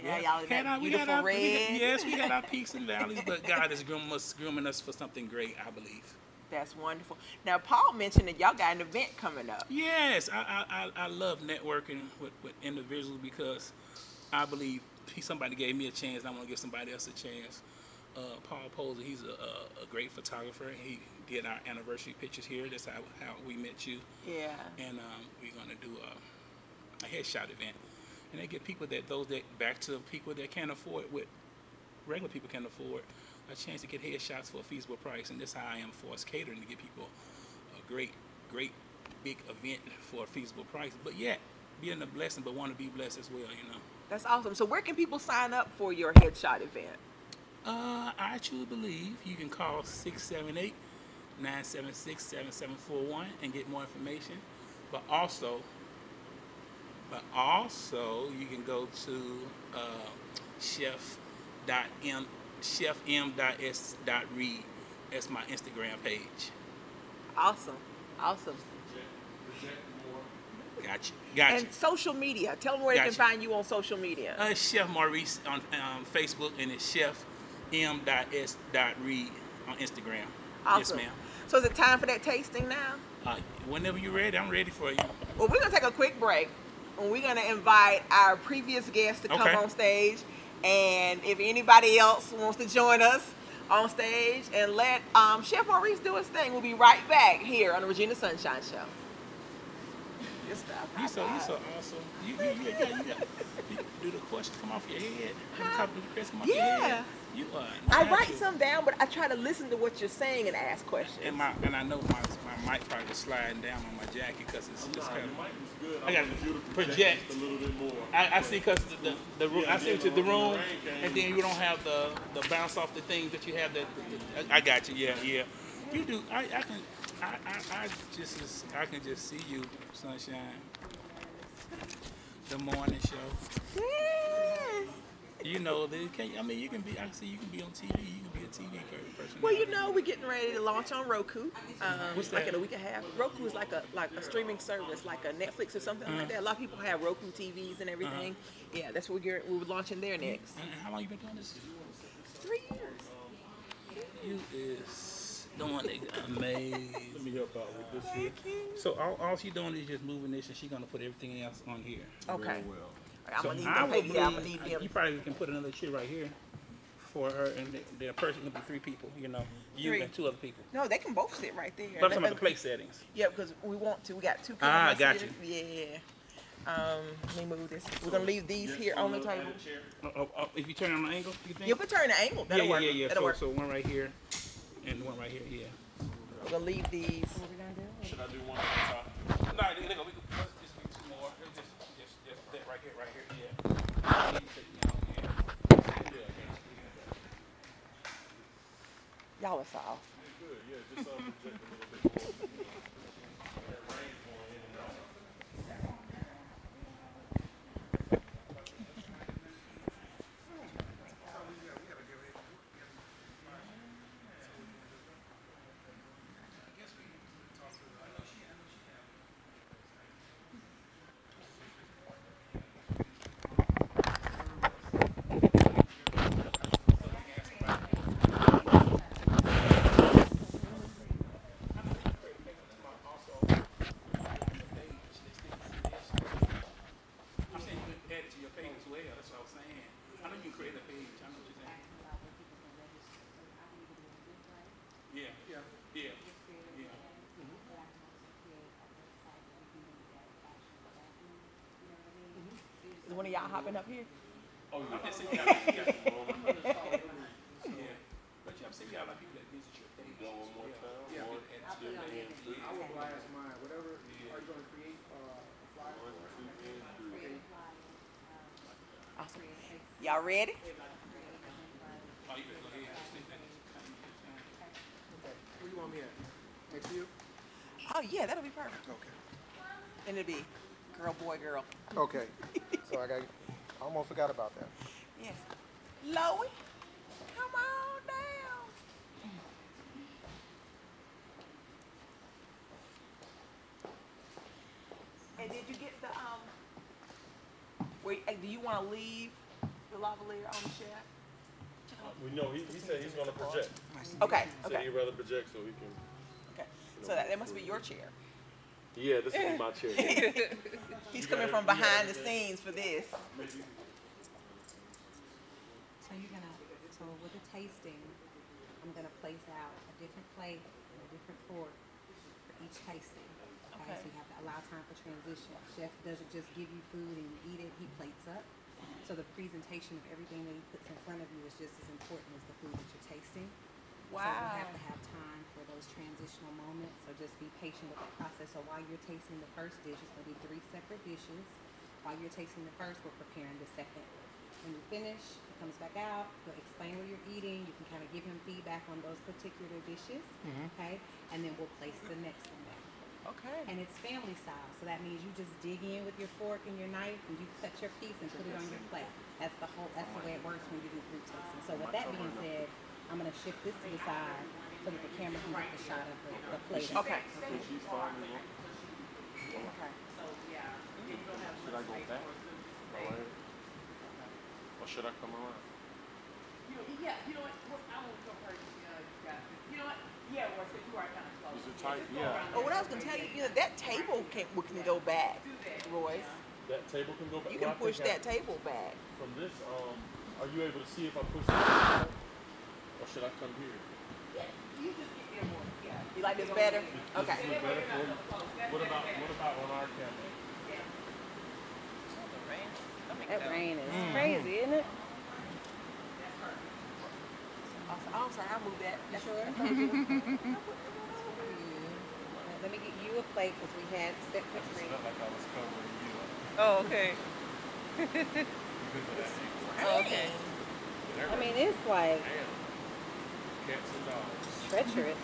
Speaker 3: y'all had that beautiful red.
Speaker 7: We had our peaks and valleys, but God is grooming us for something great, I believe.
Speaker 3: That's wonderful. Now, Paul mentioned that y'all got an event coming up.
Speaker 7: Yes, I love networking with individuals, because I believe somebody gave me a chance, and I want to give somebody else a chance. Paul Posey, he's a great photographer. He did our anniversary pictures here. That's how we met you.
Speaker 3: Yeah.
Speaker 7: And we're going to do a headshot event. And they get people back to people that can't afford, what regular people can't afford, a chance to get headshots for a feasible price. And that's how I am for us catering, to give people a great big event for a feasible price. But yet, being a blessing, but want to be blessed as well, you know.
Speaker 3: That's awesome. So where can people sign up for your headshot event?
Speaker 7: I truly believe you can call 678-976-7741 and get more information. But also you can go to chefm.s.reed. That's my Instagram page.
Speaker 3: Awesome.
Speaker 7: Gotcha.
Speaker 3: And social media. Tell them where they can find you on social media.
Speaker 7: Chef Maurice on Facebook, and it's chefm.s.reed on Instagram.
Speaker 3: Awesome.
Speaker 7: Yes, ma'am.
Speaker 3: So is it time for that tasting now?
Speaker 7: Whenever you're ready, I'm ready for you.
Speaker 3: Well, we're going to take a quick break, and we're going to invite our previous guests to come on stage. And if anybody else wants to join us on stage, and let Chef Maurice do his thing, we'll be right back here on the Regina Sunshine Show.
Speaker 7: You're so awesome. You do the questions come off your head. Do the questions come off your head. You are.
Speaker 3: I write some down, but I try to listen to what you're saying and ask questions.
Speaker 7: And I know my mic probably was sliding down on my jacket, because it's kind of. I got to project
Speaker 4: a little bit more.
Speaker 7: I see, because the room. I see the room, and then you don't have the bounce off the things that you have. I got you. Yeah. You do. I can just see you, Sunshine. The morning show.
Speaker 3: Yes.
Speaker 7: You know, you can be. I see you can be on TV. You can be a TV person.
Speaker 3: Well, you know, we're getting ready to launch on Roku.
Speaker 7: What's
Speaker 3: like
Speaker 7: that?
Speaker 3: in a week and a half. Roku is like a streaming service, like a Netflix or something like that. A lot of people have Roku TVs and everything. Yeah, that's what we're launching there next.
Speaker 7: And how long you been doing this?
Speaker 3: 3 years.
Speaker 7: doing amazing.
Speaker 4: Let me help out with this here.
Speaker 7: So all she's doing is just moving this, and she's gonna put everything else on here.
Speaker 3: Okay.
Speaker 4: Very well.
Speaker 3: I'm
Speaker 7: So
Speaker 3: gonna need
Speaker 7: I
Speaker 3: them.
Speaker 7: would
Speaker 3: Yeah, I'm gonna
Speaker 7: believe-
Speaker 3: need them.
Speaker 7: You probably can put another chair right here for her, and the person can be 3 people. You know, you
Speaker 3: 3.
Speaker 7: and 2 other people.
Speaker 3: No, they can both sit right there.
Speaker 7: But I'm talking about the place settings.
Speaker 3: Yeah, because we want to. We got 2 people.
Speaker 7: Ah,
Speaker 3: that's
Speaker 7: got
Speaker 3: sitting- Yeah. Let me move this. We're gonna leave these here on the table.
Speaker 7: If you turn it on an angle, you think?
Speaker 3: You can turn the angle. That'll work. That'll
Speaker 7: So,
Speaker 3: work.
Speaker 7: so one right here, and one right here. Yeah.
Speaker 3: We're gonna leave these.
Speaker 4: Should I do one at the top?
Speaker 7: No, we can just do 2 more. Just that right here. Yeah.
Speaker 3: Y'all are soft.
Speaker 4: Good, yeah, just project a little bit more. That rain going in and out.
Speaker 7: I'm saying you can add it to your page as well. That's what I was saying. I know you can create a page. I know what you're saying. Yeah.
Speaker 3: Is one of y'all hopping up here?
Speaker 4: Oh, yeah.
Speaker 7: I'm saying you got yeah. But I'm saying you got a lot of people that visit your page.
Speaker 4: Go one more time.
Speaker 7: Yeah.
Speaker 4: 1, 2, and 3.
Speaker 2: I will blast mine. Whatever. Are you going to create flyer?
Speaker 4: 1, 2, and 3.
Speaker 3: Awesome. Y'all ready?
Speaker 7: Oh, you better go ahead. Just take that.
Speaker 2: Where you want me at? Next to you?
Speaker 3: Oh yeah, that'll be perfect.
Speaker 2: Okay.
Speaker 3: And it'll be girl, boy, girl.
Speaker 2: Okay. So I almost forgot about that.
Speaker 3: Yes. Loie, come on down. And did you get the wait, do you want to leave the lavalier on the shelf?
Speaker 4: We know, he said he's gonna project.
Speaker 3: Okay,
Speaker 4: He said
Speaker 3: okay,
Speaker 4: he'd rather project so he can.
Speaker 3: okay. So that must be your chair.
Speaker 4: Yeah, this is my chair.
Speaker 3: He's coming from behind the scenes for this.
Speaker 6: So you're gonna, so with the tasting, I'm gonna place out a different plate and a different fork for each tasting. Okay, so you have to allow time for transition. Chef doesn't just give you food and you eat it, he plates up. So the presentation of everything that he puts in front of you is just as important as the food that you're tasting. So we have to have time for those transitional moments. So just be patient with that process. So while you're tasting the first dish, it's gonna be 3 separate dishes. While you're tasting the first, we're preparing the second. When you finish, he comes back out, he'll explain what you're eating. You can kind of give him feedback on those particular dishes, okay? And then we'll place the next one down.
Speaker 3: Okay.
Speaker 6: And it's family style, so that means you just dig in with your fork and your knife and you cut your piece and put it on your plate. That's the way it works when you do group tasting. So with that being said, I'm gonna shift this to the side so that the camera can get the shot of the plate.
Speaker 3: Okay.
Speaker 4: She's fine.
Speaker 3: Okay.
Speaker 4: Should I go back? Or should I come around?
Speaker 1: Yeah, you know what, I won't go first, guys. You know what, yeah, well, since you are kind of close.
Speaker 4: Is it tight? Yeah.
Speaker 3: Oh, what I was gonna tell you, that table can go back, Royce.
Speaker 4: That table can go back.
Speaker 3: You can
Speaker 4: Well, I
Speaker 3: push
Speaker 4: think
Speaker 3: that table back.
Speaker 4: From this, are you able to see if I push it back? Or should I come here?
Speaker 1: You just get there more, yeah.
Speaker 3: You like this better? Okay.
Speaker 4: Does this look better for you? What about on our camera?
Speaker 5: That rain is crazy, isn't it?
Speaker 3: Oh, I'm sorry, I'll move that. That's
Speaker 6: Sure. Let me get you a plate because we had set for 3.
Speaker 4: Felt like I was covering you.
Speaker 5: Oh, okay.
Speaker 3: Oh,
Speaker 5: okay.
Speaker 6: I mean, it's like
Speaker 4: Damn. Cats and dogs.
Speaker 6: treacherous.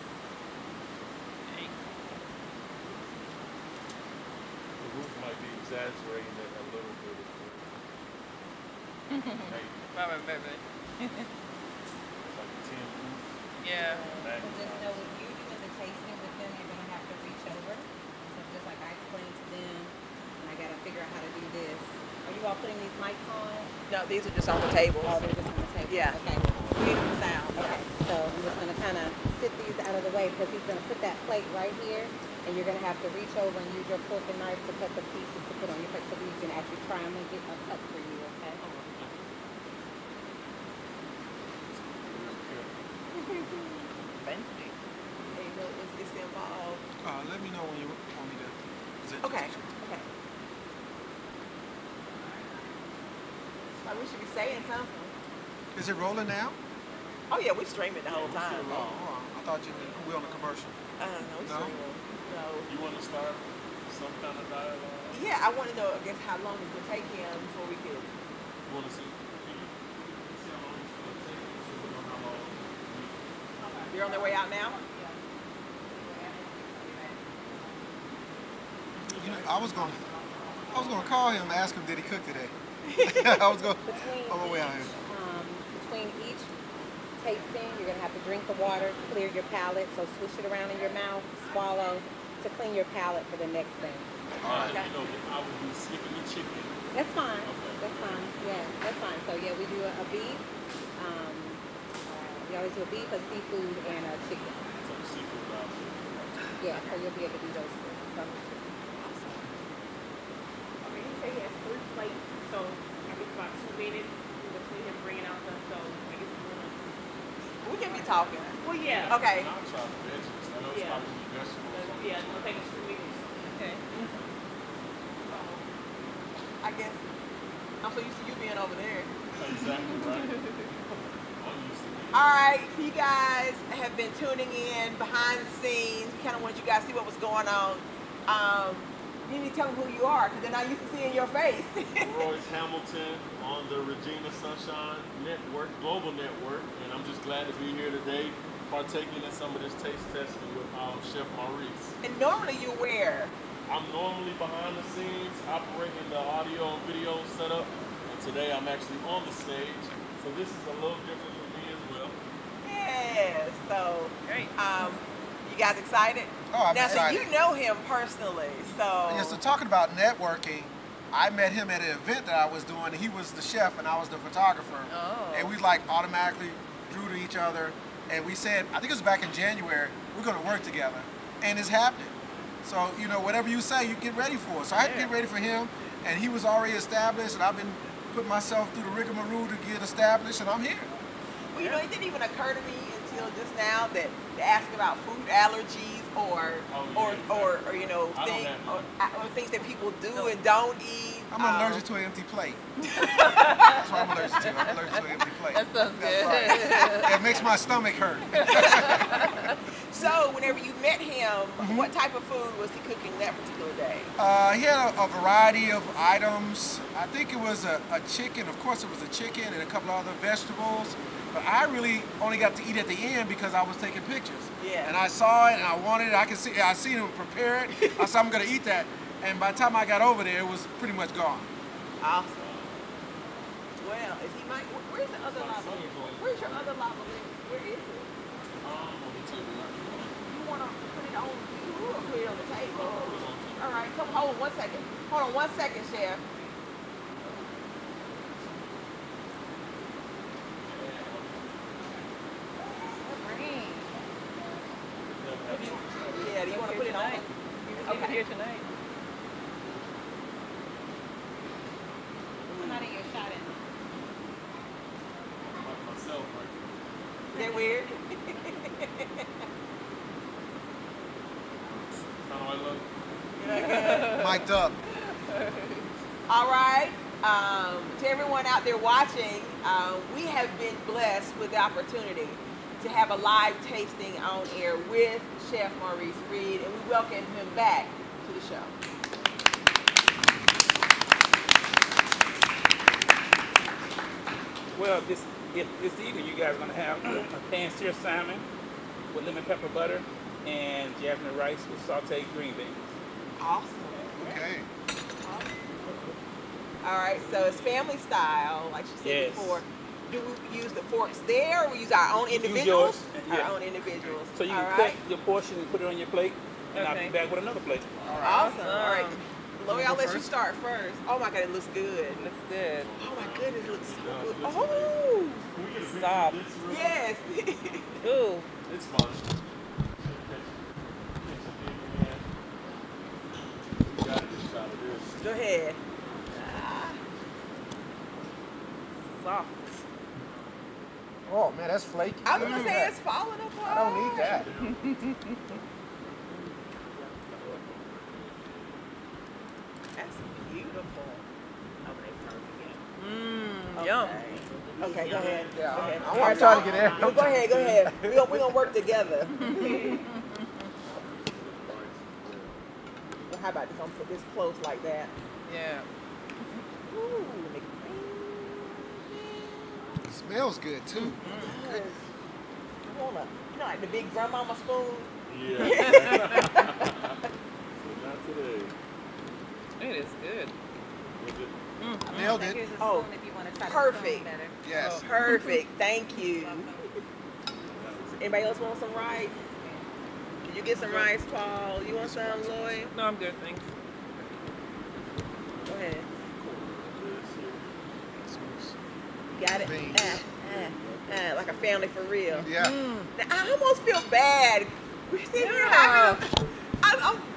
Speaker 4: The roof might be exaggerating it a little bit. Maybe.
Speaker 5: Maybe.
Speaker 4: It's like a tin roof.
Speaker 5: Yeah.
Speaker 6: So just know if you're doing the tasting with them, you're gonna have to reach over. So just like I explained to them, and I gotta figure out how to do this. Are you all putting these mics on?
Speaker 3: No, these are just on the table.
Speaker 6: Oh, they're just on the table.
Speaker 3: Yeah.
Speaker 6: Okay.
Speaker 3: We need the sound.
Speaker 6: Okay. So I'm just gonna kind of sit these out of the way because he's gonna put that plate right here, and you're gonna have to reach over and use your fork and knife to cut the pieces to put on your plate so that you can actually try them and get a cut for you, okay?
Speaker 3: Fancy. Hey, no, it's involved.
Speaker 2: Let me know when you want me to present.
Speaker 3: Okay. Okay. We should be saying something.
Speaker 2: Is it rolling now?
Speaker 3: Oh yeah, we streaming the whole time.
Speaker 2: Oh, I thought we on a commercial.
Speaker 3: I don't know. We
Speaker 2: No?
Speaker 3: streaming. So
Speaker 4: You want to start some kind of dialogue?
Speaker 3: yeah, I want to know. I guess how long it would take him before we could.
Speaker 4: You want to see? Can you see how long it's going to take? So we know how long.
Speaker 3: They're on their way out now.
Speaker 2: You know, I was gonna call him and ask him did he cook today. I was going on my way out here.
Speaker 6: Between each tasting, you're gonna have to drink the water, clear your palate, so swish it around in your mouth, swallow to clean your palate for the next thing.
Speaker 4: You know, I would be skipping the chicken.
Speaker 6: That's fine.
Speaker 4: Okay.
Speaker 6: That's fine. Yeah, that's fine. So yeah, we do a beef. We always do a beef, a seafood, and a chicken.
Speaker 4: So the seafood option.
Speaker 6: Yeah, so you'll be able to do those three.
Speaker 1: I mean, he said he has 3 plates, so I guess about 2 minutes in between him bringing out stuff, so I guess we're gonna.
Speaker 3: We can be talking.
Speaker 1: Well, yeah.
Speaker 3: Okay.
Speaker 4: And I'll try the veggies. I know it's
Speaker 1: Yeah.
Speaker 4: probably vegetables.
Speaker 1: Yeah, it's gonna take us 2 minutes.
Speaker 3: Okay. I guess I'm so used to you being over there.
Speaker 4: Exactly right. I'm used to it.
Speaker 3: All right, you guys have been tuning in behind the scenes. We kind of wanted you guys to see what was going on. You need to tell them who you are because they're not used to seeing your face.
Speaker 4: Royce Hamilton on the Regina Sunshine Network, Global Network, and I'm just glad to be here today, partaking in some of this taste testing with Chef Maurice.
Speaker 3: And normally you wear.
Speaker 4: I'm normally behind the scenes, operating the audio and video setup, and today I'm actually on the stage, so this is a little different for me as well.
Speaker 3: Yeah. So,
Speaker 5: Great.
Speaker 3: you guys excited?
Speaker 2: Oh, I'm
Speaker 3: now,
Speaker 2: excited.
Speaker 3: so you know him personally, so.
Speaker 2: Yeah, so talking about networking, I met him at an event that I was doing. He was the chef and I was the photographer.
Speaker 3: Oh.
Speaker 2: And we like automatically drew to each other. And we said, I think it was back in January, we're going to work together. And it's happening. So, you know, whatever you say, you get ready for. So I had to get ready for him. And he was already established. And I've been putting myself through the rigmarole to get established. And I'm here.
Speaker 3: Well, you know, it didn't even occur to me until just now that to ask about food allergies or you know things or things that people do and don't eat.
Speaker 2: I'm allergic to an empty plate. That's what I'm allergic to. I'm allergic to an empty plate.
Speaker 3: That sounds good.
Speaker 2: Right. It makes my stomach hurt.
Speaker 3: So, whenever you met him, what type of food was he cooking that particular day?
Speaker 2: He had a variety of items. I think it was a chicken. Of course, it was a chicken and a couple of other vegetables. But I really only got to eat at the end because I was taking pictures.
Speaker 3: Yeah.
Speaker 2: And I saw it and I wanted it. I seen him prepare it. I said, I'm going to eat that. And by the time I got over there, it was pretty much gone.
Speaker 3: Awesome. Well, is he where's the other lava? Where's your other lava? Where is it?
Speaker 4: On the table right here.
Speaker 3: You want to put it on you or put it on the table? All right, come hold on 1 second. Hold on 1 second, Chef. Yeah, do you want to put it on?
Speaker 5: Okay. Here tonight.
Speaker 6: I'm not in your shot in.
Speaker 4: Like myself right
Speaker 3: Is that weird?
Speaker 4: How do I look?
Speaker 2: Mic'd up.
Speaker 3: All right. To everyone out there watching, we have been blessed with the opportunity to have a live tasting on air with Chef Maurice Reed, and we welcome him back to the show.
Speaker 7: Well, this evening you guys are going to have a pan-seared salmon with lemon pepper butter and jasmine rice with sauteed green beans.
Speaker 3: Awesome.
Speaker 2: Okay.
Speaker 3: All right, so it's family style, like she said
Speaker 7: Yes.
Speaker 3: before. Do we use the forks there, or we use our own
Speaker 7: You use
Speaker 3: individuals?
Speaker 7: yours, yeah.
Speaker 3: Our own individuals.
Speaker 7: So you
Speaker 3: All
Speaker 7: can
Speaker 3: right.
Speaker 7: cut your portion and put it on your plate, and I'll
Speaker 5: Okay.
Speaker 7: be back with another plate.
Speaker 3: Awesome. All right. Loie, I'll let you start first. Oh my God, it looks good.
Speaker 5: It looks good.
Speaker 3: Oh my goodness, it looks so good.
Speaker 4: Yeah,
Speaker 3: Oh,
Speaker 5: Soft.
Speaker 3: yes.
Speaker 5: Ooh.
Speaker 4: It's fine. We gotta get a shot of this.
Speaker 3: Go ahead.
Speaker 5: Soft.
Speaker 2: Oh man, that's flaky.
Speaker 3: I was gonna say it's falling apart.
Speaker 2: I don't need that.
Speaker 3: That's beautiful.
Speaker 1: Okay, perfect.
Speaker 5: Mmm, yum.
Speaker 3: Okay, go ahead.
Speaker 2: Yeah,
Speaker 3: Go ahead.
Speaker 2: I want to try to get there.
Speaker 3: No, go ahead, go ahead. We're gonna work together. Well, how about this? I'm gonna put this close like that.
Speaker 5: Yeah.
Speaker 3: Ooh,
Speaker 2: Smells good too.
Speaker 3: I wanna, like the big grandmama spoon.
Speaker 4: Yeah. So not today.
Speaker 5: It is good.
Speaker 4: Was it?
Speaker 2: Nailed it.
Speaker 6: Here's a
Speaker 3: Oh,
Speaker 6: spoon if you want to try to
Speaker 3: perfect.
Speaker 6: spoon better.
Speaker 2: Yes.
Speaker 3: Perfect. Thank you. Anybody else want some rice? Did you get some rice, Paul? You want some, Loie?
Speaker 5: No, I'm good, thanks.
Speaker 3: Go ahead. You got it?
Speaker 2: Beans.
Speaker 3: Like a family for real.
Speaker 2: Yeah.
Speaker 3: Now, I almost feel bad. We're sitting here having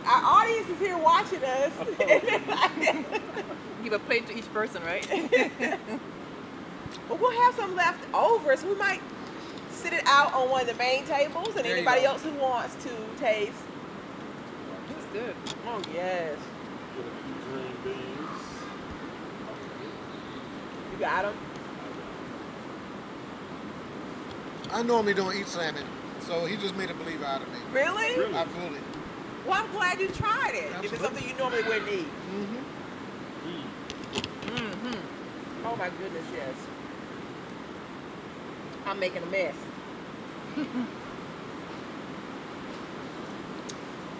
Speaker 3: our audience is here watching us.
Speaker 5: Give a plate to each person, right?
Speaker 3: But we'll have some left over, so we might sit it out on one of the main tables, and
Speaker 2: There you
Speaker 3: anybody
Speaker 2: go.
Speaker 3: else who wants to taste.
Speaker 5: It's good.
Speaker 3: Oh, yes.
Speaker 4: Get a few green beans.
Speaker 3: You got them?
Speaker 2: I normally don't eat salmon, so he just made a believer out of me.
Speaker 3: Really?
Speaker 4: Really?
Speaker 2: Absolutely.
Speaker 3: Well, I'm glad you tried it. If it's something you normally wouldn't eat. Oh, my goodness, yes. I'm making a mess.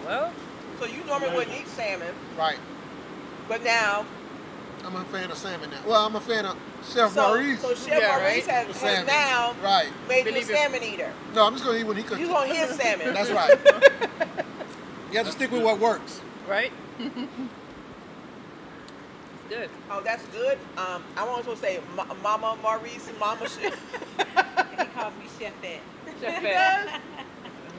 Speaker 5: Well,
Speaker 3: So you normally wouldn't eat salmon,
Speaker 2: Right.
Speaker 3: but now,
Speaker 2: I'm a fan of salmon now. Well, I'm a fan of Chef Maurice.
Speaker 3: so Chef
Speaker 5: Yeah,
Speaker 3: Maurice
Speaker 5: right?
Speaker 3: has
Speaker 2: Salmon.
Speaker 3: now
Speaker 2: Right.
Speaker 3: made you a
Speaker 5: Believe it.
Speaker 3: salmon eater.
Speaker 2: No, I'm just gonna eat when he cooks.
Speaker 3: You
Speaker 2: it.
Speaker 3: want his salmon.
Speaker 2: That's right. You have to stick with what works.
Speaker 5: right? It's good.
Speaker 3: Oh, that's good. I want to say Mama Maurice, Mama Chef.
Speaker 6: He calls me Chef Ed.
Speaker 5: Chef
Speaker 3: He
Speaker 5: Ed.
Speaker 3: does?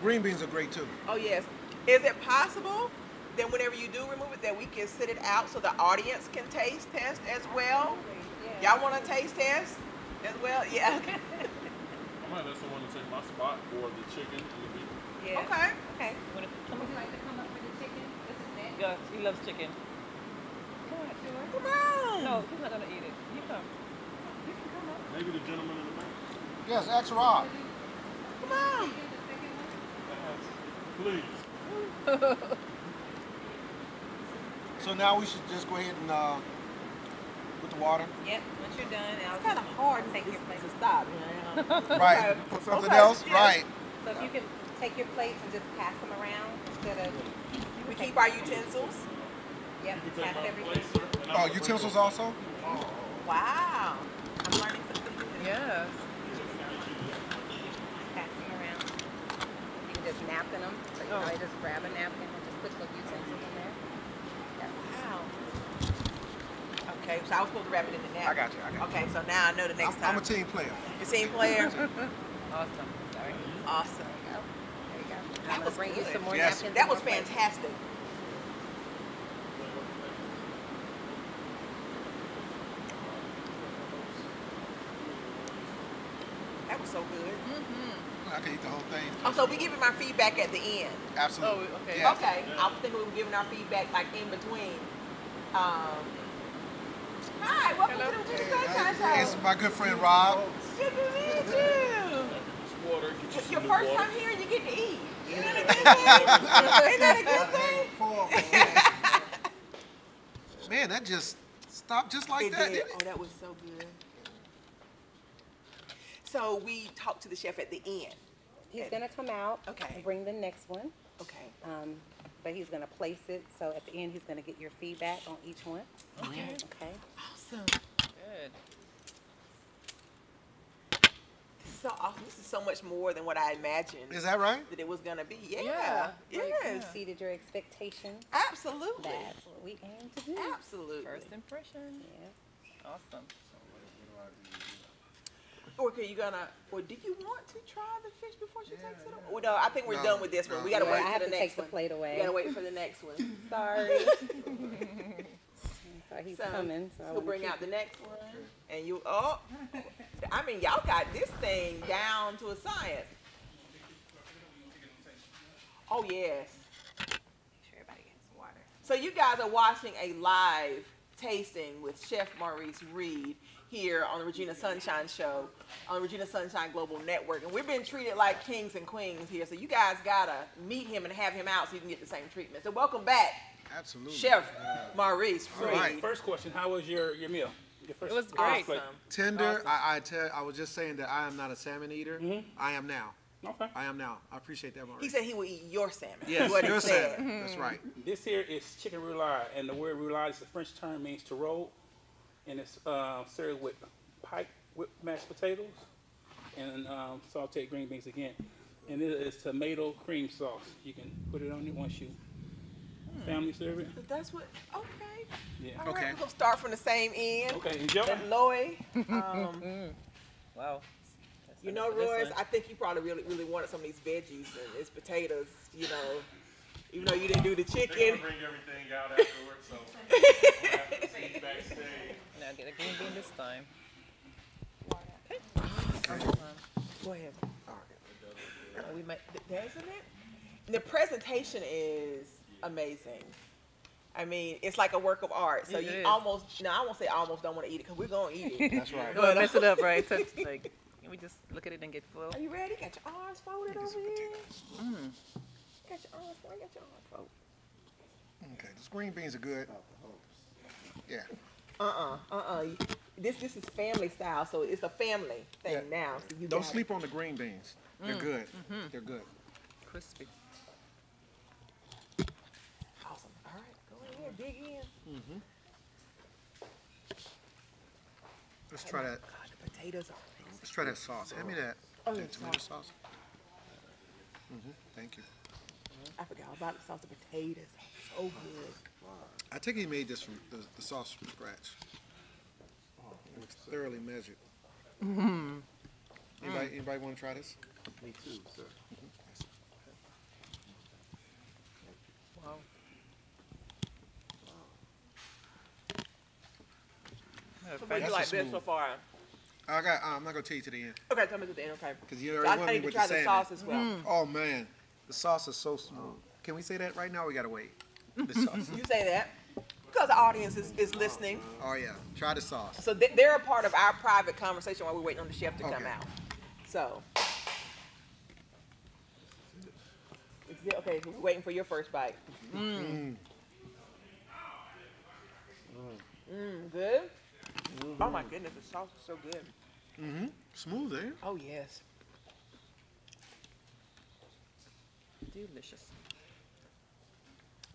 Speaker 2: Green beans are great too.
Speaker 3: Oh, yes. Is it possible that whenever you do remove it, that we can sit it out so the audience can taste test as well?
Speaker 6: Yeah.
Speaker 3: Y'all want to taste test as well? Yeah. Okay.
Speaker 4: I might let someone to take my spot for the chicken and the beef.
Speaker 6: Yeah.
Speaker 3: Okay.
Speaker 6: Okay.
Speaker 5: Wanna come
Speaker 6: Would
Speaker 5: on?
Speaker 6: you like to come up with the chicken? This is it.
Speaker 5: Yeah, he loves chicken.
Speaker 3: Come on.
Speaker 5: No, he's not gonna eat it. You come.
Speaker 6: You can come up.
Speaker 4: Maybe the gentleman in the back.
Speaker 2: Yes, ask Rob.
Speaker 3: Come on.
Speaker 6: Get the second one.
Speaker 4: Please.
Speaker 2: So now we should just go ahead and with the water.
Speaker 6: Yep. Once you're done, I'll
Speaker 3: It's kind of hard
Speaker 6: take your plate.
Speaker 3: to stop.
Speaker 2: Right. For something
Speaker 3: Okay,
Speaker 2: else.
Speaker 3: yes.
Speaker 2: Right.
Speaker 6: So if you can take your plates and just pass them around instead of
Speaker 3: We keep our utensils.
Speaker 6: yep,
Speaker 4: You can take
Speaker 6: pass
Speaker 4: my
Speaker 6: everything.
Speaker 4: place, sir. and
Speaker 2: Oh,
Speaker 4: I'll bring
Speaker 2: utensils
Speaker 4: it.
Speaker 2: also.
Speaker 3: Wow. I'm learning something new.
Speaker 5: Yes.
Speaker 6: Pass them around. You can just napkin them. So you know, you just grab a napkin and just put the utensils in there.
Speaker 3: Wow. Okay, so I was supposed to wrap it in the napkin.
Speaker 2: I got you.
Speaker 3: Okay, so now I know the next
Speaker 2: I'm
Speaker 3: time.
Speaker 2: a team player.
Speaker 3: Your team player?
Speaker 5: Awesome. Sorry.
Speaker 3: Awesome.
Speaker 6: There you go. There you go.
Speaker 3: That
Speaker 6: I'm gonna
Speaker 3: was
Speaker 6: bring you
Speaker 3: good.
Speaker 6: some more
Speaker 2: Yes.
Speaker 6: napkins.
Speaker 3: That
Speaker 6: and
Speaker 3: was
Speaker 6: more plates.
Speaker 3: fantastic. That was so good.
Speaker 2: I can eat the whole thing.
Speaker 3: Oh, so we giving our feedback at the end.
Speaker 2: Absolutely.
Speaker 5: Oh, okay.
Speaker 2: Yes.
Speaker 3: Okay, I was thinking we were giving our feedback like in between. Hi, welcome to the Regina Sunshine Show.
Speaker 2: It's my good friend Rob.
Speaker 3: Good to meet you.
Speaker 4: It's water. Get you some
Speaker 3: Your
Speaker 4: new
Speaker 3: first
Speaker 4: water.
Speaker 3: time here, you get to eat. Isn't that a good thing? Ain't that a good thing?
Speaker 2: Man, that just stopped just like
Speaker 3: It
Speaker 2: that,
Speaker 3: did.
Speaker 2: didn't
Speaker 3: Oh,
Speaker 2: it?
Speaker 3: that was so good. So we talked to the chef at the end.
Speaker 6: He's gonna come out
Speaker 3: Okay.
Speaker 6: and bring the next one.
Speaker 3: Okay.
Speaker 6: But he's gonna place it, so at the end he's gonna get your feedback on each one.
Speaker 3: Okay.
Speaker 6: Okay.
Speaker 3: Awesome.
Speaker 5: Good.
Speaker 3: so awesome. This is so much more than what I imagined
Speaker 2: Is that right?
Speaker 3: that it was gonna be. Yeah.
Speaker 5: Yeah.
Speaker 3: Yes.
Speaker 6: Exceeded your expectations.
Speaker 3: Absolutely.
Speaker 6: That's what we aim to do.
Speaker 3: Absolutely.
Speaker 5: First impression.
Speaker 6: Yeah.
Speaker 5: Awesome.
Speaker 3: Or can you or do you want to try the fish before she takes it over? Well, no, I think we're done with this one.
Speaker 2: No.
Speaker 3: We gotta
Speaker 6: Yeah,
Speaker 3: wait
Speaker 6: I
Speaker 3: for
Speaker 6: have
Speaker 3: the
Speaker 6: to
Speaker 3: next
Speaker 6: take the
Speaker 3: one.
Speaker 6: plate away.
Speaker 3: We gotta wait for the next one.
Speaker 6: Sorry. So he's
Speaker 3: So,
Speaker 6: coming. So I
Speaker 3: we'll
Speaker 6: wanna
Speaker 3: bring
Speaker 6: keep
Speaker 3: out the next one. And you, I mean, y'all got this thing down to a science. Oh, yes.
Speaker 1: Make sure everybody gets water.
Speaker 3: So you guys are watching a live tasting with Chef Maurice Reed here on the Regina Sunshine Show on the Regina Sunshine Global Network. And we've been treated like kings and queens here. So you guys gotta meet him and have him out so you can get the same treatment. So welcome back,
Speaker 2: Absolutely.
Speaker 3: Chef Maurice Reed.
Speaker 2: right.
Speaker 7: First question, how was your meal? Your first,
Speaker 5: It was
Speaker 7: your
Speaker 5: great.
Speaker 7: first plate?
Speaker 2: Tender. I was just saying that I am not a salmon eater. I am now.
Speaker 7: Okay.
Speaker 2: I am now. I appreciate that, Maurice.
Speaker 3: He said he would eat your salmon.
Speaker 2: Yes,
Speaker 3: is what he
Speaker 2: your
Speaker 3: said.
Speaker 2: salmon. That's right.
Speaker 7: This here is chicken roulade, and the word roulade is a French term, means to roll, and it's served with pike whipped mashed potatoes and sauteed green beans again. And it is tomato cream sauce. You can put it on it once you family serve it.
Speaker 3: That's what, okay.
Speaker 7: Yeah.
Speaker 3: All right,
Speaker 2: Okay.
Speaker 3: we're gonna start from the same end.
Speaker 7: Okay, enjoy.
Speaker 3: And Loie,
Speaker 5: Wow.
Speaker 3: you know, Royce, I think you probably really wanted some of these veggies and it's potatoes, you know, even though you didn't do the
Speaker 4: They're
Speaker 3: chicken.
Speaker 4: gonna bring everything out afterwards, so we'll have to see backstage.
Speaker 5: Now get a green bean this time.
Speaker 3: Go ahead. We might, isn't it? The presentation is amazing. I mean, it's like a work of art. So
Speaker 5: It
Speaker 3: you
Speaker 5: is.
Speaker 3: almost, no, I won't say almost don't want to eat it because we're going to eat it.
Speaker 2: That's right.
Speaker 5: Don't mess it up, right? So it's like, can we just look at it and get full?
Speaker 3: Are you ready? Got your arms folded over here? Got your arms folded? Got your arms folded.
Speaker 2: Okay. Those green beans are good. Yeah.
Speaker 3: This is family style, so it's a family thing
Speaker 2: Yeah.
Speaker 3: now. So you
Speaker 2: Don't
Speaker 3: got it.
Speaker 2: sleep on the green beans. They're good. They're good.
Speaker 5: Crispy.
Speaker 3: Awesome. All right, go ahead, dig in.
Speaker 2: Let's try that.
Speaker 3: God, the potatoes are amazing.
Speaker 2: Let's try that sauce. Hand me that.
Speaker 3: Oh,
Speaker 2: that
Speaker 3: yeah,
Speaker 2: tomato sauce. Thank you.
Speaker 3: I forgot all about the sauce. The potatoes are so good.
Speaker 2: I think he made this from the sauce from scratch. It was thoroughly measured. Anybody want to try this?
Speaker 4: Me too, sir.
Speaker 5: Wow.
Speaker 3: So what do you like
Speaker 2: just
Speaker 3: best
Speaker 2: smooth.
Speaker 3: so far?
Speaker 2: I'm not gonna tell you to the end
Speaker 3: Okay, tell me at the end, okay.
Speaker 2: because you
Speaker 3: So
Speaker 2: already
Speaker 3: I
Speaker 2: went me
Speaker 3: need to
Speaker 2: with
Speaker 3: try
Speaker 2: the
Speaker 3: the
Speaker 2: salmon.
Speaker 3: sauce as well.
Speaker 2: Oh man, the sauce is so smooth. Can we say that right now? Or we gotta wait. The sauce.
Speaker 3: You say that because the audience is listening.
Speaker 2: Oh yeah, try the sauce.
Speaker 3: So they're a part of our private conversation while we're waiting on the chef to come
Speaker 2: Okay.
Speaker 3: out. So, okay, so we're waiting for your first bite. Good? Oh my goodness, the sauce is so good.
Speaker 2: Smooth, eh?
Speaker 3: Oh yes.
Speaker 5: Delicious.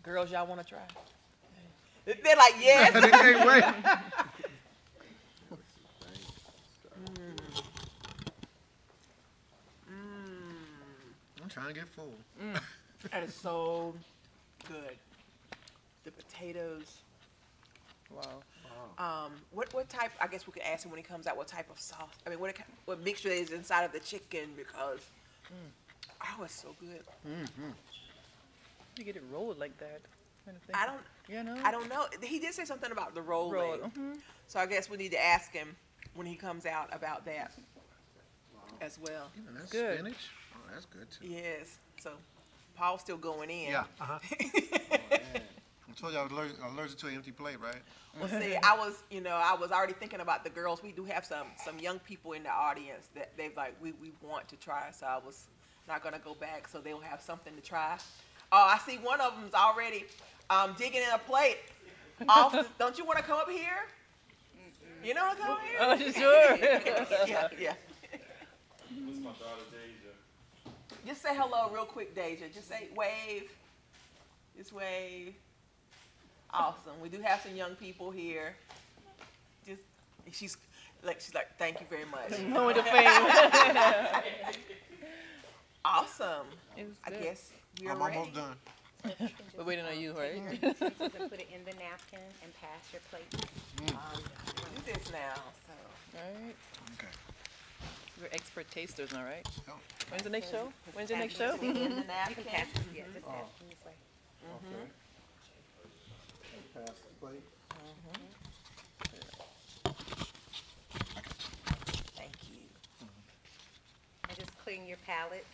Speaker 3: Girls, y'all want to try? They're like, yes.
Speaker 2: They can't wait. I'm trying to get full.
Speaker 3: That is so good. The potatoes.
Speaker 5: Wow.
Speaker 3: What type? I guess we could ask him when he comes out. What type of sauce? I mean, what mixture is inside of the chicken? Because oh, it's so good.
Speaker 5: You get it rolled like that. Kind of thing.
Speaker 3: I don't.
Speaker 5: You know?
Speaker 3: I don't know. He did say something about the rolling.
Speaker 5: Roll.
Speaker 3: So I guess we need to ask him when he comes out about that as well.
Speaker 2: And that's
Speaker 5: Good.
Speaker 2: spinach. Oh, that's good too.
Speaker 3: Yes. So Paul's still going in.
Speaker 2: Yeah. I told you I was allergic to an empty plate, right?
Speaker 3: Well, see, I was already thinking about the girls. We do have some young people in the audience that they've like, we want to try. So I was not going to go back so they'll have something to try. Oh, I see one of them's already digging in a plate. Don't you want to come up here? You know what I'm talking
Speaker 5: Oh, sure.
Speaker 3: Yeah.
Speaker 4: This is my daughter, Deja.
Speaker 3: Just say hello real quick, Deja. Just say wave. Just wave. Awesome. We do have some young people here. Like she's like, thank you very much.
Speaker 5: Moment of fame.
Speaker 3: Awesome.
Speaker 5: It was
Speaker 3: I
Speaker 5: good.
Speaker 3: guess we're
Speaker 2: I'm
Speaker 3: ready.
Speaker 2: almost done.
Speaker 5: We're waiting on you, right?
Speaker 6: And put it in the napkin and pass your plate.
Speaker 3: Do this now.
Speaker 5: All right.
Speaker 2: Okay.
Speaker 5: We're expert tasters now, right?
Speaker 2: Oh,
Speaker 5: When's the next show? When's your next
Speaker 6: Pass
Speaker 5: show?
Speaker 6: it in the
Speaker 3: You
Speaker 6: napkin.
Speaker 3: can
Speaker 6: You
Speaker 3: pass
Speaker 6: can pass it. Yeah, just pass it this way.
Speaker 2: okay. Pass the plate.
Speaker 3: Thank you.
Speaker 6: And just clean your palettes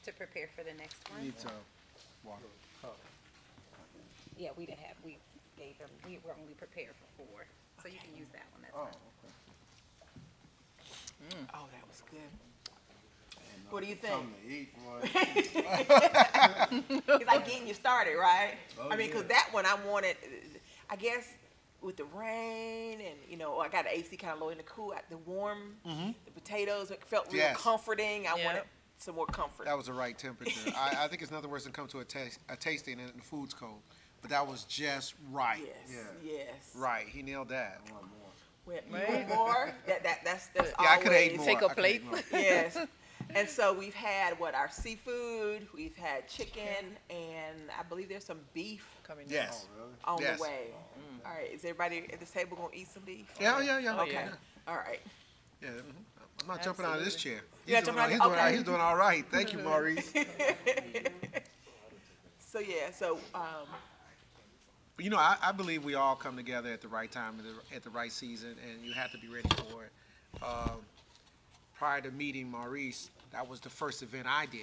Speaker 6: to prepare for the next one.
Speaker 2: Need water.
Speaker 6: Yeah, we didn't have, we gave them, we were only prepared for 4. So you can use that one, that's
Speaker 2: Oh,
Speaker 6: fine.
Speaker 2: okay.
Speaker 3: Oh, that was good. What do you think?
Speaker 2: Something to eat, boy.
Speaker 3: It's like getting you started, right?
Speaker 2: Oh,
Speaker 3: I mean, because
Speaker 2: yeah.
Speaker 3: that one I wanted, I guess, with the rain and, you know, I got the AC kind of low in the cool, the warm, the potatoes, it felt real
Speaker 2: Yes.
Speaker 3: comforting. I
Speaker 5: Yeah.
Speaker 3: wanted some more comfort.
Speaker 2: That was the right temperature. I think it's nothing worse than come to a tasting and the food's cold. But that was just right.
Speaker 3: Yes, yes.
Speaker 2: Right. He nailed that.
Speaker 3: Well, you want more? That's
Speaker 2: Yeah, I
Speaker 3: always.
Speaker 2: could have ate more.
Speaker 5: Take a
Speaker 2: I coulda ate
Speaker 5: plate.
Speaker 2: more.
Speaker 3: Yes. And so we've had our seafood, we've had chicken, and I believe there's some beef
Speaker 5: Coming
Speaker 2: Yes.
Speaker 3: on
Speaker 2: Yes.
Speaker 3: the way. All right, is everybody at this table gonna eat some beef?
Speaker 2: Yeah.
Speaker 3: Okay.
Speaker 2: Yeah.
Speaker 3: All right.
Speaker 2: Yeah. I'm not jumping out of this chair.
Speaker 3: You're not jumping out of- okay.
Speaker 2: He's doing all right. Thank you, Maurice.
Speaker 3: So yeah,
Speaker 2: But, you know, I believe we all come together at the right time, at the right season, and you have to be ready for it. Prior to meeting Maurice, that was the first event I did,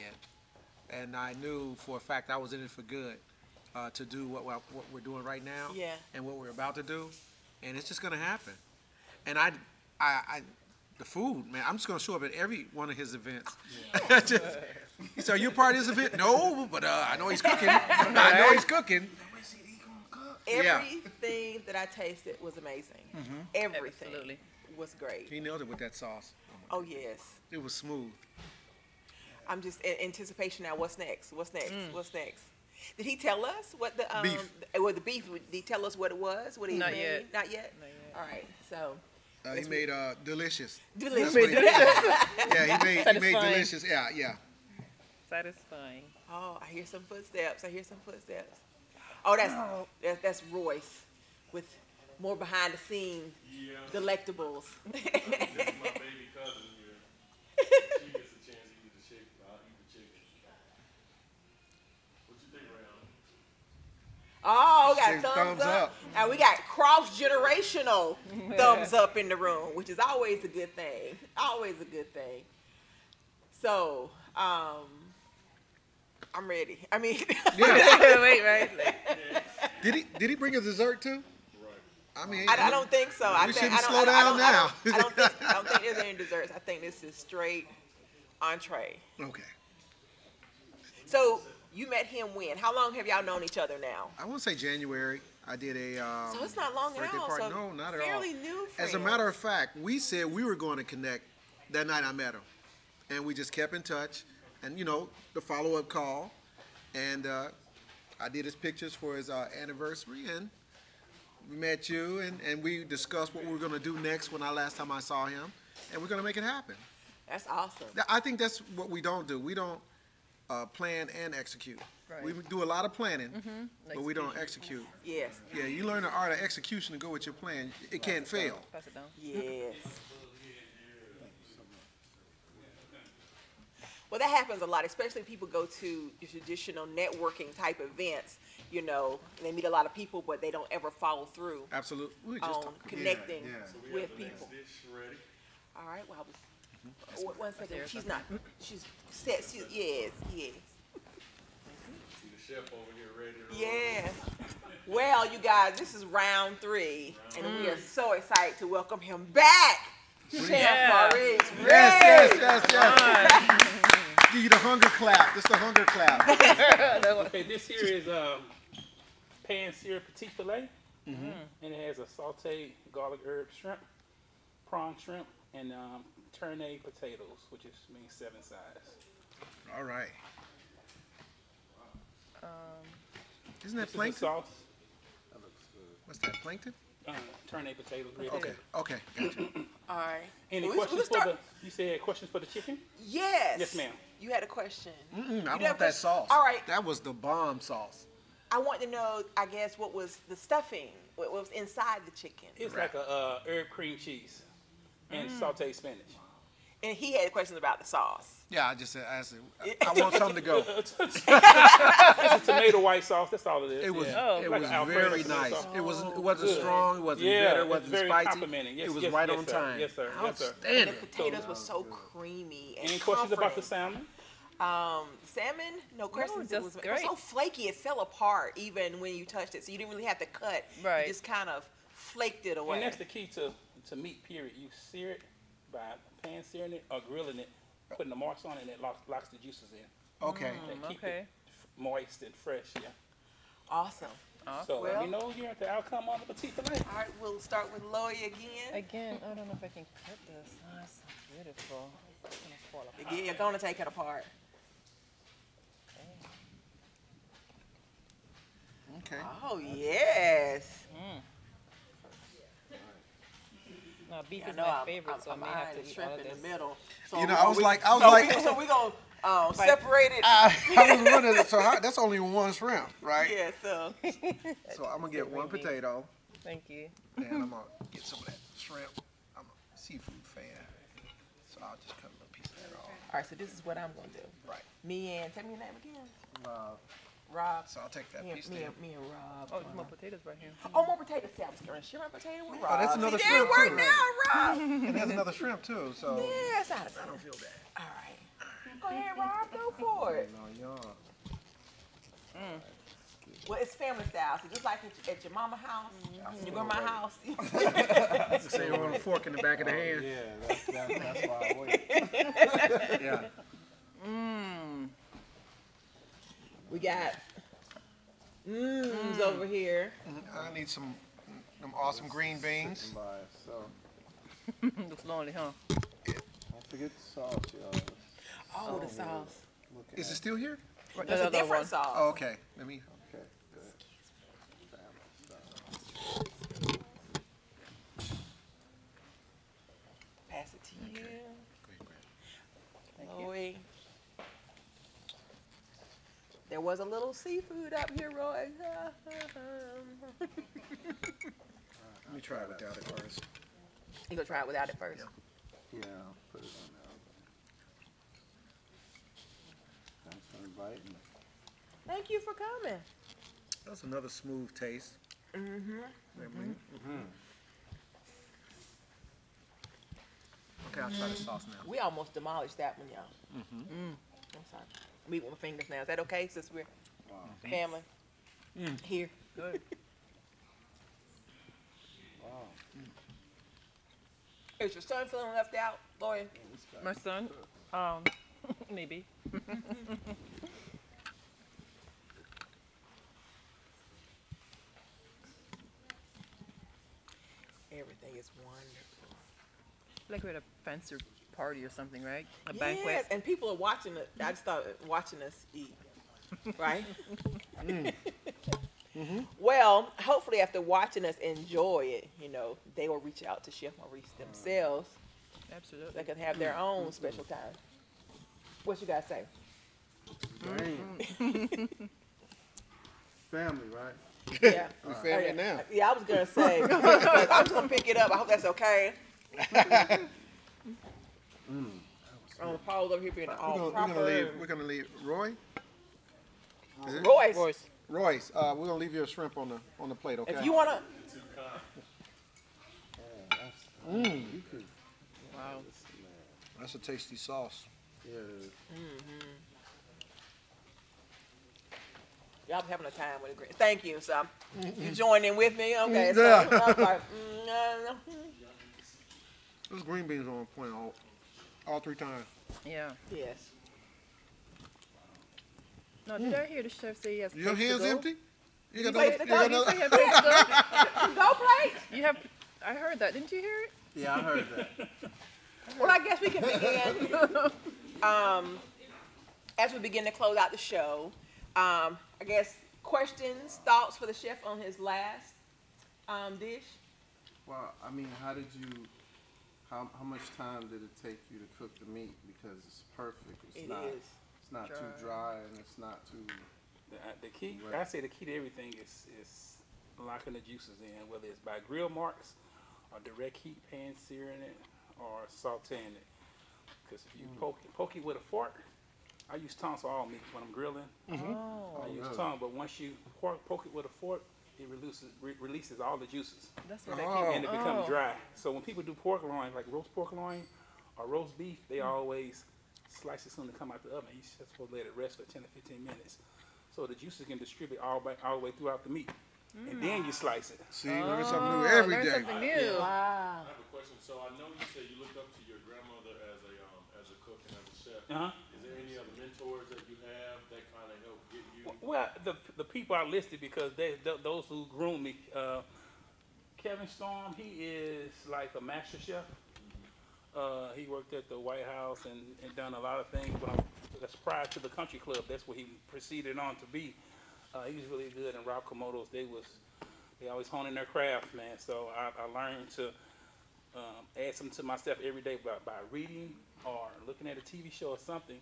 Speaker 2: and I knew for a fact I was in it for good, to do what we're doing right now,
Speaker 3: Yeah.
Speaker 2: and what we're about to do, and it's just gonna happen. And the food, man, I'm just gonna show up at every one of his events. So you're part of this event? No, but I know he's cooking. I know he's cooking.
Speaker 3: everything that I tasted was amazing. Everything
Speaker 5: Absolutely.
Speaker 3: was great.
Speaker 2: He nailed it with that sauce.
Speaker 3: Oh yes.
Speaker 2: It was smooth.
Speaker 3: I'm just in anticipation now. What's next? What's next? What's next? Did he tell us what the
Speaker 2: Beef.
Speaker 3: The beef? Did he tell us what it was? What he
Speaker 5: Not
Speaker 3: made?
Speaker 5: yet.
Speaker 3: Not yet.
Speaker 5: Not yet.
Speaker 3: All right. So
Speaker 2: He made delicious.
Speaker 3: delicious.
Speaker 2: That's what Yeah, he made
Speaker 5: Satisfying.
Speaker 2: delicious. Yeah.
Speaker 5: Satisfying.
Speaker 3: Oh, I hear some footsteps. Oh, that's Royce with more behind the scenes delectables.
Speaker 4: This is my baby cousin here. She gets a chance to eat the chicken. I'll eat the chicken. What you think, Rayon?
Speaker 3: Oh, we got
Speaker 2: Say
Speaker 3: thumbs
Speaker 2: thumbs
Speaker 3: up.
Speaker 2: up.
Speaker 3: And we got cross-generational thumbs up in the room, which is always a good thing. Always a good thing. So, I'm ready. I mean,
Speaker 2: Yeah.
Speaker 5: Wait, right?
Speaker 2: Did he bring a dessert too? I mean,
Speaker 3: I don't think so.
Speaker 2: We shouldn't slow down now.
Speaker 3: I don't think there's any desserts. I think this is straight entree.
Speaker 2: Okay.
Speaker 3: So you met him when? How long have y'all known each other now?
Speaker 2: I won't say January. I did a.
Speaker 3: So it's not long at
Speaker 2: birthday
Speaker 3: all.
Speaker 2: party.
Speaker 3: So
Speaker 2: No, not at all.
Speaker 3: fairly new
Speaker 2: As a
Speaker 3: friends.
Speaker 2: matter of fact, we said we were going to connect that night I met him, and we just kept in touch, and the follow-up call, and I did his pictures for his anniversary, and we met you, and we discussed what we were going to do next when last time I saw him, and we're going to make it happen.
Speaker 3: That's awesome.
Speaker 2: I think that's what we don't do. We don't plan and execute.
Speaker 5: Right.
Speaker 2: We do a lot of planning, but we don't execute.
Speaker 3: Yes.
Speaker 2: Yeah, you learn the art of execution to go with your plan. It can't fail.
Speaker 5: Pass it down.
Speaker 3: Yes. Well, that happens a lot, especially if people go to traditional networking type events, and they meet a lot of people, but they don't ever follow through
Speaker 2: Absolutely. We were just
Speaker 3: on
Speaker 2: talking.
Speaker 3: connecting
Speaker 4: We
Speaker 3: with
Speaker 4: have the next
Speaker 3: people.
Speaker 4: dish ready.
Speaker 3: All right, well, one second. She's set. Yes.
Speaker 4: See the chef over here ready to roll.
Speaker 3: Yes. Well, you guys, this is round 3, and we are so excited to welcome him back. Chef Maurice.
Speaker 2: Yes. Give you the hunger clap. This is the hunger clap.
Speaker 7: Okay, this here is pan-seared petite filet, and it has a sauteed garlic herb shrimp, prawn shrimp, and turnay potatoes, which means 7 sides.
Speaker 2: All right. Isn't that
Speaker 7: This is a
Speaker 2: plankton?
Speaker 7: sauce,
Speaker 2: What's that, plankton?
Speaker 7: turnay potatoes. Red
Speaker 2: Okay,
Speaker 7: pepper.
Speaker 2: okay, gotcha.
Speaker 3: All right.
Speaker 7: Any
Speaker 3: We'll
Speaker 7: questions for
Speaker 3: start-
Speaker 7: you said questions for the chicken?
Speaker 3: Yes.
Speaker 7: Yes, ma'am.
Speaker 3: You had a question.
Speaker 2: I
Speaker 3: You
Speaker 2: want
Speaker 3: have
Speaker 2: that
Speaker 3: a-
Speaker 2: sauce.
Speaker 3: All right.
Speaker 2: That was the bomb sauce.
Speaker 3: I want to know, I guess, what was the stuffing? What was inside the chicken?
Speaker 7: It's like a herb cream cheese and sauteed spinach.
Speaker 3: And he had questions about the sauce.
Speaker 2: Yeah, I just said, I want something to go.
Speaker 7: It's a tomato white sauce. That's all it is.
Speaker 2: It was,
Speaker 7: yeah.
Speaker 2: it
Speaker 7: Like
Speaker 2: was
Speaker 7: an Alfredo
Speaker 2: very
Speaker 7: tomato
Speaker 2: nice.
Speaker 7: sauce.
Speaker 2: It wasn't strong. It wasn't
Speaker 7: Yeah,
Speaker 2: bitter. It
Speaker 7: it's
Speaker 2: wasn't
Speaker 7: very
Speaker 2: spicy.
Speaker 7: complimenting. Yes,
Speaker 2: it was
Speaker 7: yes,
Speaker 2: right
Speaker 7: yes,
Speaker 2: on
Speaker 7: sir.
Speaker 2: time.
Speaker 7: Yes, sir. Yes, sir.
Speaker 3: And the
Speaker 2: Outstanding.
Speaker 3: potatoes were so creamy and
Speaker 7: Any questions about the
Speaker 3: comforting.
Speaker 7: salmon?
Speaker 3: Salmon, no questions.
Speaker 5: just
Speaker 3: It was
Speaker 5: great.
Speaker 3: so flaky, it fell apart even when you touched it. So you didn't really have to cut.
Speaker 5: Right.
Speaker 3: You just kind of flaked it away.
Speaker 7: And that's the key to meat, period. You sear it by pan searing it or grilling it, putting the marks on it, and it locks the juices in.
Speaker 2: Okay.
Speaker 7: And keep
Speaker 5: Okay.
Speaker 7: it moist and fresh, yeah.
Speaker 3: Awesome.
Speaker 7: So let
Speaker 3: Well-
Speaker 7: me know here at the outcome on the petite filet.
Speaker 3: All right, we'll start with Loie again.
Speaker 5: Again, I don't know if I can cut this. Oh, it's so beautiful. It's gonna fall apart.
Speaker 3: Yeah, you're going to take it apart.
Speaker 2: Okay.
Speaker 3: Oh, yes.
Speaker 5: Now, beef
Speaker 3: I
Speaker 5: is
Speaker 3: know
Speaker 5: my favorite, so I
Speaker 3: I'm
Speaker 5: may have
Speaker 3: eyeing
Speaker 5: to
Speaker 3: the
Speaker 5: eat
Speaker 3: shrimp
Speaker 5: all of
Speaker 3: in
Speaker 5: this.
Speaker 3: the middle. So
Speaker 2: You know, I was like,
Speaker 3: so we're going to separate it.
Speaker 2: I was wondering, so that's only one shrimp, right?
Speaker 3: Yeah, so.
Speaker 2: So I'm going to get one
Speaker 5: green bean.
Speaker 2: potato,
Speaker 5: Thank you.
Speaker 2: and I'm going to get some of that shrimp. I'm a seafood fan, so I'll just cut a little piece of that off.
Speaker 3: All right, so this is what I'm going to do.
Speaker 2: Right.
Speaker 3: Me and, tell me your name again. Rob.
Speaker 2: So I'll take that
Speaker 3: Me
Speaker 2: piece
Speaker 3: and,
Speaker 2: there.
Speaker 3: me and Rob.
Speaker 5: Oh, there's more potatoes right here.
Speaker 3: Oh, more potatoes. See, I was going to share my potato with Rob.
Speaker 2: Oh, that's another
Speaker 3: See,
Speaker 2: shrimp,
Speaker 3: that
Speaker 2: too.
Speaker 3: worked out, Rob.
Speaker 2: And there's another shrimp, too, so
Speaker 3: Yes, I
Speaker 2: don't feel bad.
Speaker 3: All right. Go ahead, Rob. Go for it.
Speaker 2: No, y'all.
Speaker 3: Well, it's family style. So just like at your mama house, your grandma house.
Speaker 2: So you want a fork in the back of the hand.
Speaker 8: Yeah, that's why I wait.
Speaker 2: Yeah.
Speaker 3: We got over here.
Speaker 2: I need some them awesome green beans.
Speaker 8: By itself.
Speaker 5: Looks lonely, huh?
Speaker 8: Don't forget the sauce, y'all.
Speaker 3: Oh, the sauce.
Speaker 8: Looking
Speaker 2: Is it
Speaker 8: at
Speaker 2: still here?
Speaker 3: It's
Speaker 5: There's
Speaker 3: a
Speaker 5: another
Speaker 3: different
Speaker 5: one.
Speaker 3: sauce.
Speaker 2: Oh, okay. Let me.
Speaker 8: Okay, good. Family style.
Speaker 3: Pass it to you.
Speaker 5: Thank you.
Speaker 3: Loie. There was a little seafood up here, Roy.
Speaker 2: Let me try it without it first.
Speaker 3: You gonna try it without it first?
Speaker 8: Yeah, I'll put it on there. Thanks for inviting me.
Speaker 3: Thank you for coming.
Speaker 2: That's another smooth taste. Okay, I'll try the sauce now.
Speaker 3: We almost demolished that one, y'all. I'm sorry. I'm eating with my fingers now. Is that okay since we're family here?
Speaker 5: Good.
Speaker 8: Wow.
Speaker 3: Is your son feeling left out, Loie?
Speaker 5: My son, maybe.
Speaker 3: Everything is wonderful.
Speaker 5: Like we're at a fancy party or something, right? A
Speaker 3: Yes,
Speaker 5: banquet.
Speaker 3: and people are watching it. I just thought watching us eat, right? Well, hopefully after watching us enjoy it, you know, they will reach out to Chef Maurice themselves.
Speaker 5: Absolutely.
Speaker 3: They can have their own special time. What you guys say?
Speaker 8: Damn. Family, right?
Speaker 3: Yeah.
Speaker 2: We family now.
Speaker 3: Yeah, I was gonna say. I'm just gonna pick it up. I hope that's okay. I'm gonna pause over here being all proper.
Speaker 2: We're gonna leave Roy. Is it?
Speaker 3: Royce,
Speaker 2: Royce, we're gonna leave your shrimp on the plate, okay?
Speaker 3: if you wanna,
Speaker 8: You could,
Speaker 5: Wow.
Speaker 2: That's a tasty sauce.
Speaker 8: yeah.
Speaker 3: y'all be having a time with it. Thank you. So you join in with me, okay? So
Speaker 2: Yeah.
Speaker 3: I was like, no.
Speaker 2: Those green beans are on point all three times.
Speaker 5: Yeah.
Speaker 3: Yes.
Speaker 5: No, did I hear the chef say he has
Speaker 2: Your
Speaker 5: plates to
Speaker 2: hands
Speaker 5: go?
Speaker 2: empty? You got
Speaker 3: Plates
Speaker 2: another?
Speaker 3: to
Speaker 2: You
Speaker 3: go?
Speaker 2: got
Speaker 5: You say
Speaker 2: another?
Speaker 5: you have plates to go?
Speaker 3: Go plate.
Speaker 5: You have, I heard that. Didn't you hear it?
Speaker 8: Yeah, I heard that.
Speaker 3: Well, I guess we can begin. As we begin to close out the show, I guess questions, thoughts for the chef on his last dish.
Speaker 8: Well, I mean, how did How much time did it take you to cook the meat? Because it's perfect.
Speaker 3: It
Speaker 8: not.
Speaker 3: is.
Speaker 8: It's not too dry and it's not too.
Speaker 7: The key,
Speaker 8: Right.
Speaker 7: I say the key to everything is locking the juices in, whether it's by grill marks or direct heat pan searing it or sauteing it. Because if you poke it with a fork, I use tongs for all meat when I'm grilling.
Speaker 5: Oh,
Speaker 7: I use
Speaker 8: really?
Speaker 7: tongue, but once you poke it with a fork, it releases all the juices
Speaker 5: that's what I
Speaker 2: Oh.
Speaker 7: and it becomes dry. So when people do pork loin, like roast pork loin or roast beef, they always slice it soon to come out the oven. You're just supposed to let it rest for 10 to 15 minutes. So the juices can distribute all the way throughout the meat. And then you slice it.
Speaker 2: See, learn something new every
Speaker 5: learn
Speaker 2: day.
Speaker 5: something new.
Speaker 3: Wow.
Speaker 4: I have a question. So I know you said you looked up to your grandmother as a cook and as a chef.
Speaker 7: Uh-huh.
Speaker 4: Is there any other mentors that you have that kind of help get you?
Speaker 7: Well, the people I listed because those who groomed me. Kevin Storm, he is like a master chef. He worked at the White House and done a lot of things. That's prior to the Country Club. That's where he proceeded on to be. He was really good. And Rob Komodos, they always honing their craft, man. So I learned to add something to myself every day by reading or looking at a TV show or something,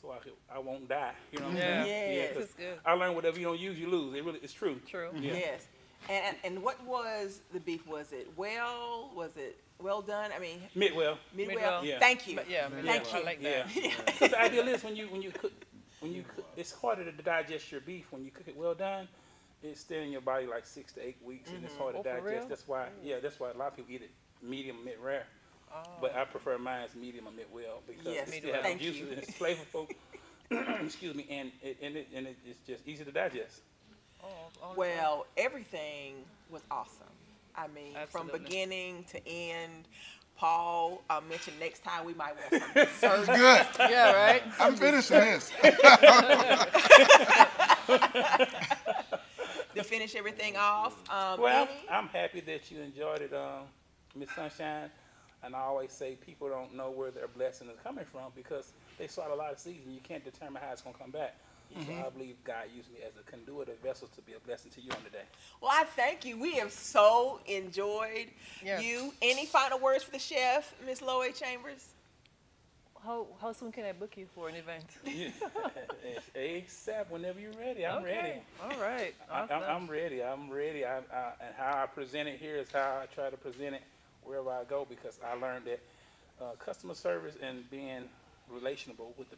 Speaker 7: so I won't die. You know what I'm saying?
Speaker 3: Yes.
Speaker 7: 'cause
Speaker 5: That's good.
Speaker 7: I learned whatever you don't use, you lose. It's true.
Speaker 5: True.
Speaker 7: Yeah.
Speaker 3: Yes. And what was the beef? Was it well done? I mean,
Speaker 7: Midwell.
Speaker 3: midwell.
Speaker 7: Yeah.
Speaker 3: Thank you.
Speaker 5: But yeah,
Speaker 3: Thank
Speaker 5: I
Speaker 3: you.
Speaker 5: like
Speaker 7: Yeah.
Speaker 5: that.
Speaker 7: Because the idea is when you cook, it's harder to digest your beef when you cook it well done. It's staying in your body like 6 to 8 weeks, and it's hard to
Speaker 5: Oh, for
Speaker 7: digest.
Speaker 5: real?
Speaker 7: That's why a lot of people eat it medium, mid rare. But I prefer mine as medium or mid well because
Speaker 3: Yes,
Speaker 7: it still has
Speaker 3: thank
Speaker 7: the juices
Speaker 3: you.
Speaker 7: and it's flavorful. Excuse me, and it's just easy to digest.
Speaker 3: Well, everything was awesome. I mean,
Speaker 5: Absolutely.
Speaker 3: from beginning to end. Paul mentioned next time we might want some dessert.
Speaker 2: Good.
Speaker 5: Yeah, right?
Speaker 2: I'm finishing this.
Speaker 3: To finish everything off.
Speaker 7: Well,
Speaker 3: any-
Speaker 7: I'm happy that you enjoyed it, Miss Sunshine. And I always say people don't know where their blessing is coming from because they sowed a lot of seeds and you can't determine how it's going to come back. So I believe God used me as a conduit, a vessel to be a blessing to you on the day.
Speaker 3: Well, I thank you. We have so enjoyed
Speaker 5: Yes.
Speaker 3: you. Any final words for the chef, Miss Loie Chambers?
Speaker 5: How soon can I book you for an event?
Speaker 7: ASAP, whenever you're ready. I'm ready.
Speaker 5: All right. Awesome.
Speaker 7: I'm ready. I'm ready. And how I present it here is how I try to present it wherever I go because I learned that customer service and being relationable with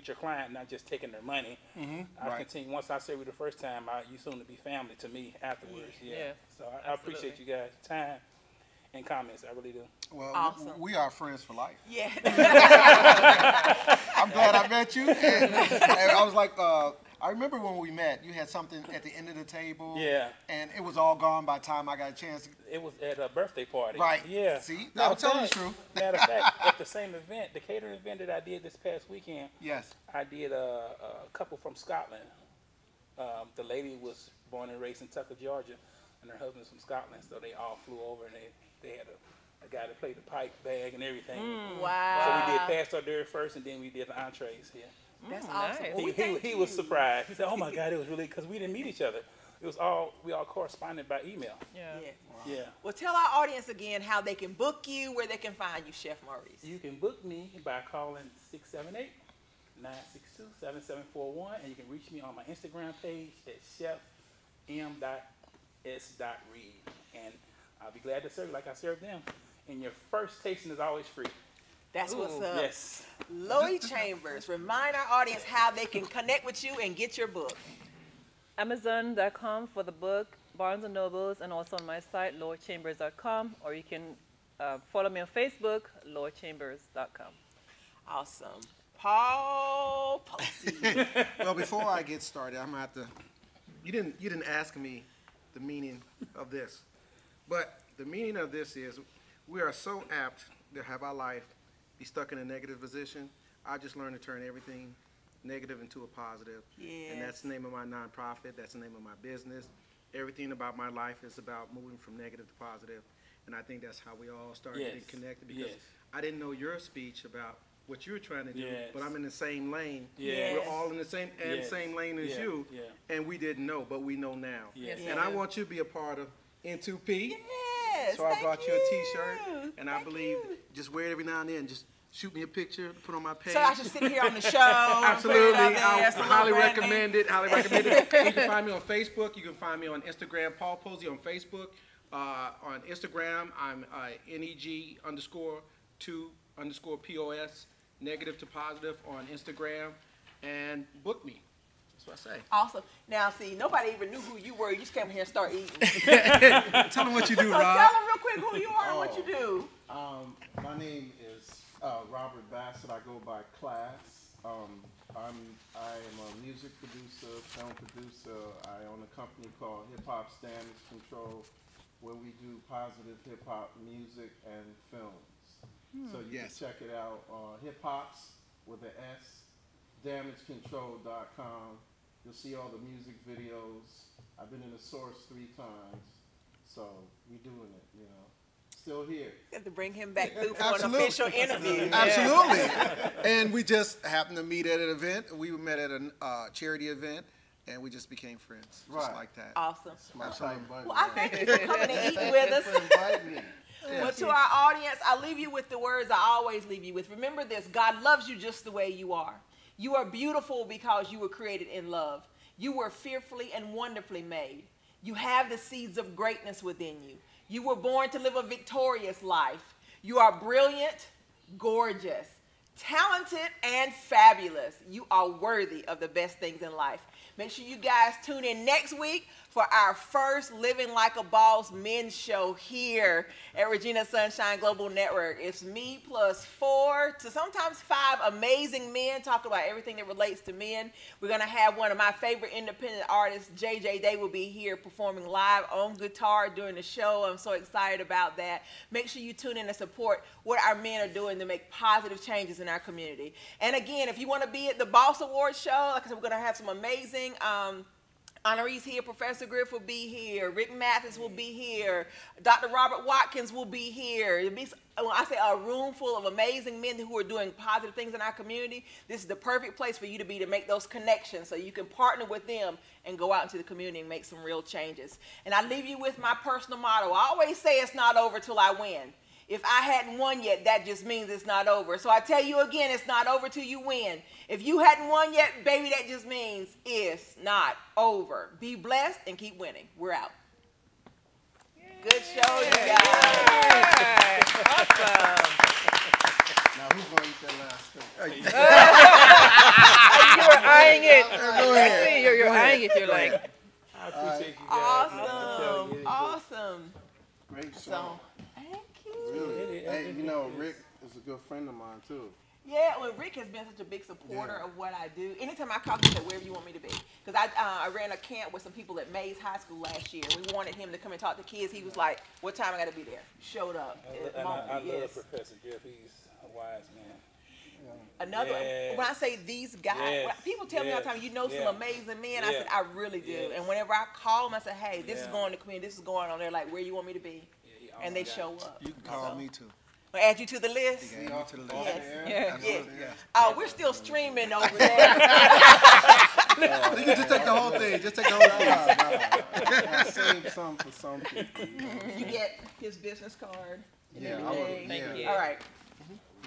Speaker 7: your client, not just taking their money. I
Speaker 2: Right.
Speaker 7: continue. Once I serve you the first time, you soon to be family to me afterwards. Yeah.
Speaker 5: Yes,
Speaker 7: So I appreciate you guys' time and comments. I really do.
Speaker 2: Well,
Speaker 3: Awesome.
Speaker 2: we are friends for life.
Speaker 3: Yeah.
Speaker 2: I'm glad I met you. And I was like, I remember when we met, you had something at the end of the table.
Speaker 7: Yeah.
Speaker 2: And it was all gone by the time I got a chance to.
Speaker 7: It was at a birthday party.
Speaker 2: Right.
Speaker 7: Yeah.
Speaker 2: See?
Speaker 7: Matter
Speaker 2: I'm telling
Speaker 7: of
Speaker 2: the
Speaker 7: fact-
Speaker 2: truth.
Speaker 7: Matter of fact, at the same event, the catering event that I did this past weekend,
Speaker 2: Yes.
Speaker 7: I did a couple from Scotland. The lady was born and raised in Tucker, Georgia, and her husband's from Scotland, so they all flew over and they had a guy that played the pipe bag and everything.
Speaker 3: Wow.
Speaker 7: So we did past hors d'oeuvre first, and then we did the entrees here.
Speaker 3: That's
Speaker 5: Mm,
Speaker 3: awesome.
Speaker 5: nice.
Speaker 3: Well, we thank
Speaker 7: He was
Speaker 3: you.
Speaker 7: surprised. He said, "Oh my God, it was really because we didn't meet each other. It was we all corresponded by email."
Speaker 5: Yeah.
Speaker 3: Yeah.
Speaker 7: Yeah.
Speaker 3: Well, tell our audience again how they can book you, where they can find you, Chef Maurice.
Speaker 7: You can book me by calling 678-962-7741, and you can reach me on my Instagram page at chefm.s.reed. And I'll be glad to serve you like I served them. And your first tasting is always free.
Speaker 3: That's what's up.
Speaker 7: Yes.
Speaker 3: Loie Chambers, remind our audience how they can connect with you and get your book.
Speaker 5: Amazon.com for the book, Barnes & Nobles, and also on my site, loiechambers.com, or you can follow me on Facebook, loiechambers.com.
Speaker 3: Awesome. Paul Posey.
Speaker 2: Well, before I get started, I'm gonna have to. You didn't ask me the meaning of this, but the meaning of this is we are so apt to have our life be stuck in a negative position. I just learned to turn everything negative into a positive.
Speaker 3: Yes.
Speaker 2: And that's the name of my nonprofit. That's the name of my business. Everything about my life is about moving from negative to positive. And I think that's how we all start getting
Speaker 7: Yes.
Speaker 2: connected because
Speaker 7: Yes.
Speaker 2: I didn't know your speech about what you're trying to do,
Speaker 7: Yes.
Speaker 2: but I'm in the same lane.
Speaker 7: Yes.
Speaker 2: We're all in the same
Speaker 7: Yes.
Speaker 2: same lane as
Speaker 7: Yeah.
Speaker 2: you,
Speaker 7: Yeah.
Speaker 2: and we didn't know, but we know now.
Speaker 7: Yes.
Speaker 2: And I want you to be a part of N2P.
Speaker 3: Yes,
Speaker 2: So I
Speaker 3: thank
Speaker 2: brought you a T-shirt,
Speaker 3: you.
Speaker 2: and I
Speaker 3: Thank
Speaker 2: believe
Speaker 3: you.
Speaker 2: just wear it every now and then. Just shoot me a picture, put on my page.
Speaker 3: So I should sit here on the show.
Speaker 2: Absolutely. I
Speaker 3: I
Speaker 2: highly recommend it. Highly recommend it. So you can find me on Facebook. You can find me on Instagram, Paul Posey on Facebook. On Instagram, I'm NEG_2_POS, negative to positive on Instagram. And book me. That's what I say.
Speaker 3: Awesome. Now, see, nobody even knew who you were. You just came here and started eating.
Speaker 2: Tell them what you do,
Speaker 3: So
Speaker 2: Rob.
Speaker 3: tell them real quick who you are and what you do.
Speaker 8: My name is Robert Bassett. I go by Class. I am a music producer, film producer. I own a company called Hip Hop Damage Control, where we do positive hip hop music and films. So you can check it out on Hip Hops with an S, damagecontrol.com. You'll see all the music videos. I've been in the source 3 times, so we're doing it, you know. Still here.
Speaker 3: You have to bring him back through for an official interview.
Speaker 2: Absolutely. And we just happened to meet at an event. We met at a charity event, and we just became friends, just like that.
Speaker 3: Awesome.
Speaker 2: Absolutely.
Speaker 3: Well, I thank you for coming and eating with us. Well, to our audience, I leave you with the words I always leave you with. Remember this: God loves you just the way you are. You are beautiful because you were created in love. You were fearfully and wonderfully made. You have the seeds of greatness within you. You were born to live a victorious life. You are brilliant, gorgeous, talented, and fabulous. You are worthy of the best things in life. Make sure you guys tune in next week for our first Living Like a Boss men's show here at Regina Sunshine Global Network. It's me plus 4 to sometimes 5 amazing men talking about everything that relates to men. We're going to have one of my favorite independent artists, JJ Day, will be here performing live on guitar during the show. I'm so excited about that. Make sure you tune in and support what our men are doing to make positive changes in our community. And again, if you want to be at the Boss Awards show, like I said, we're going to have some amazing honorees here. Professor Griff will be here. Rick Mathis will be here. Dr. Robert Watkins will be here. It'll be, when I say a room full of amazing men who are doing positive things in our community, this is the perfect place for you to be, to make those connections so you can partner with them and go out into the community and make some real changes. And I leave you with my personal motto. I always say it's not over till I win. If I hadn't won yet, that just means it's not over. So I tell you again, it's not over till you win. If you hadn't won yet, baby, that just means it's not over. Be blessed and keep winning. We're out. Good show, you guys.
Speaker 5: Awesome.
Speaker 8: Now, who's going to eat that last thing?
Speaker 5: You were eyeing it.
Speaker 2: Go ahead.
Speaker 5: I see you're eyeing it. You're like,
Speaker 4: I appreciate you guys.
Speaker 3: Awesome. Awesome.
Speaker 8: Great show.
Speaker 3: So, thank you.
Speaker 8: Really? Hey, you know, Rick is a good friend of mine, too.
Speaker 3: Yeah, well, Rick has been such a big supporter of what I do. Anytime I call him, he said, wherever you want me to be. Because I ran a camp with some people at Mays High School last year. We wanted him to come and talk to kids. He was like, what time I got to be there? Showed up.
Speaker 7: I love Professor Jeff. He's a wise man.
Speaker 3: Another, when I say these guys, people tell me all the time, you know some amazing men. I said, I really do. And whenever I call them, I said, hey, this is going to community, this is going on. They're like, where you want me to be? And they show up.
Speaker 2: You can call me too.
Speaker 3: I'll add you to the list.
Speaker 2: You can add me to the list.
Speaker 3: Yes.
Speaker 2: Absolutely, yes.
Speaker 3: Oh, we're still streaming over there.
Speaker 2: You can just take the whole thing. Just take the whole thing.
Speaker 8: I saved some for some people.
Speaker 3: You get his business card and
Speaker 8: Yeah,
Speaker 3: everything.
Speaker 5: thank you.
Speaker 3: All right.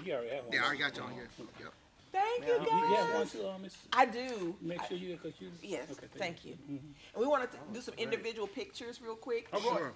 Speaker 7: You already have one.
Speaker 2: Yeah, I already got you on here. Yep.
Speaker 3: Thank you,
Speaker 7: You have one
Speaker 3: guys.
Speaker 7: too, Miss?
Speaker 3: I do.
Speaker 7: Make sure you, because you.
Speaker 3: Yes,
Speaker 7: Okay,
Speaker 3: thank you. And we want to do some individual pictures real quick.
Speaker 2: Sure.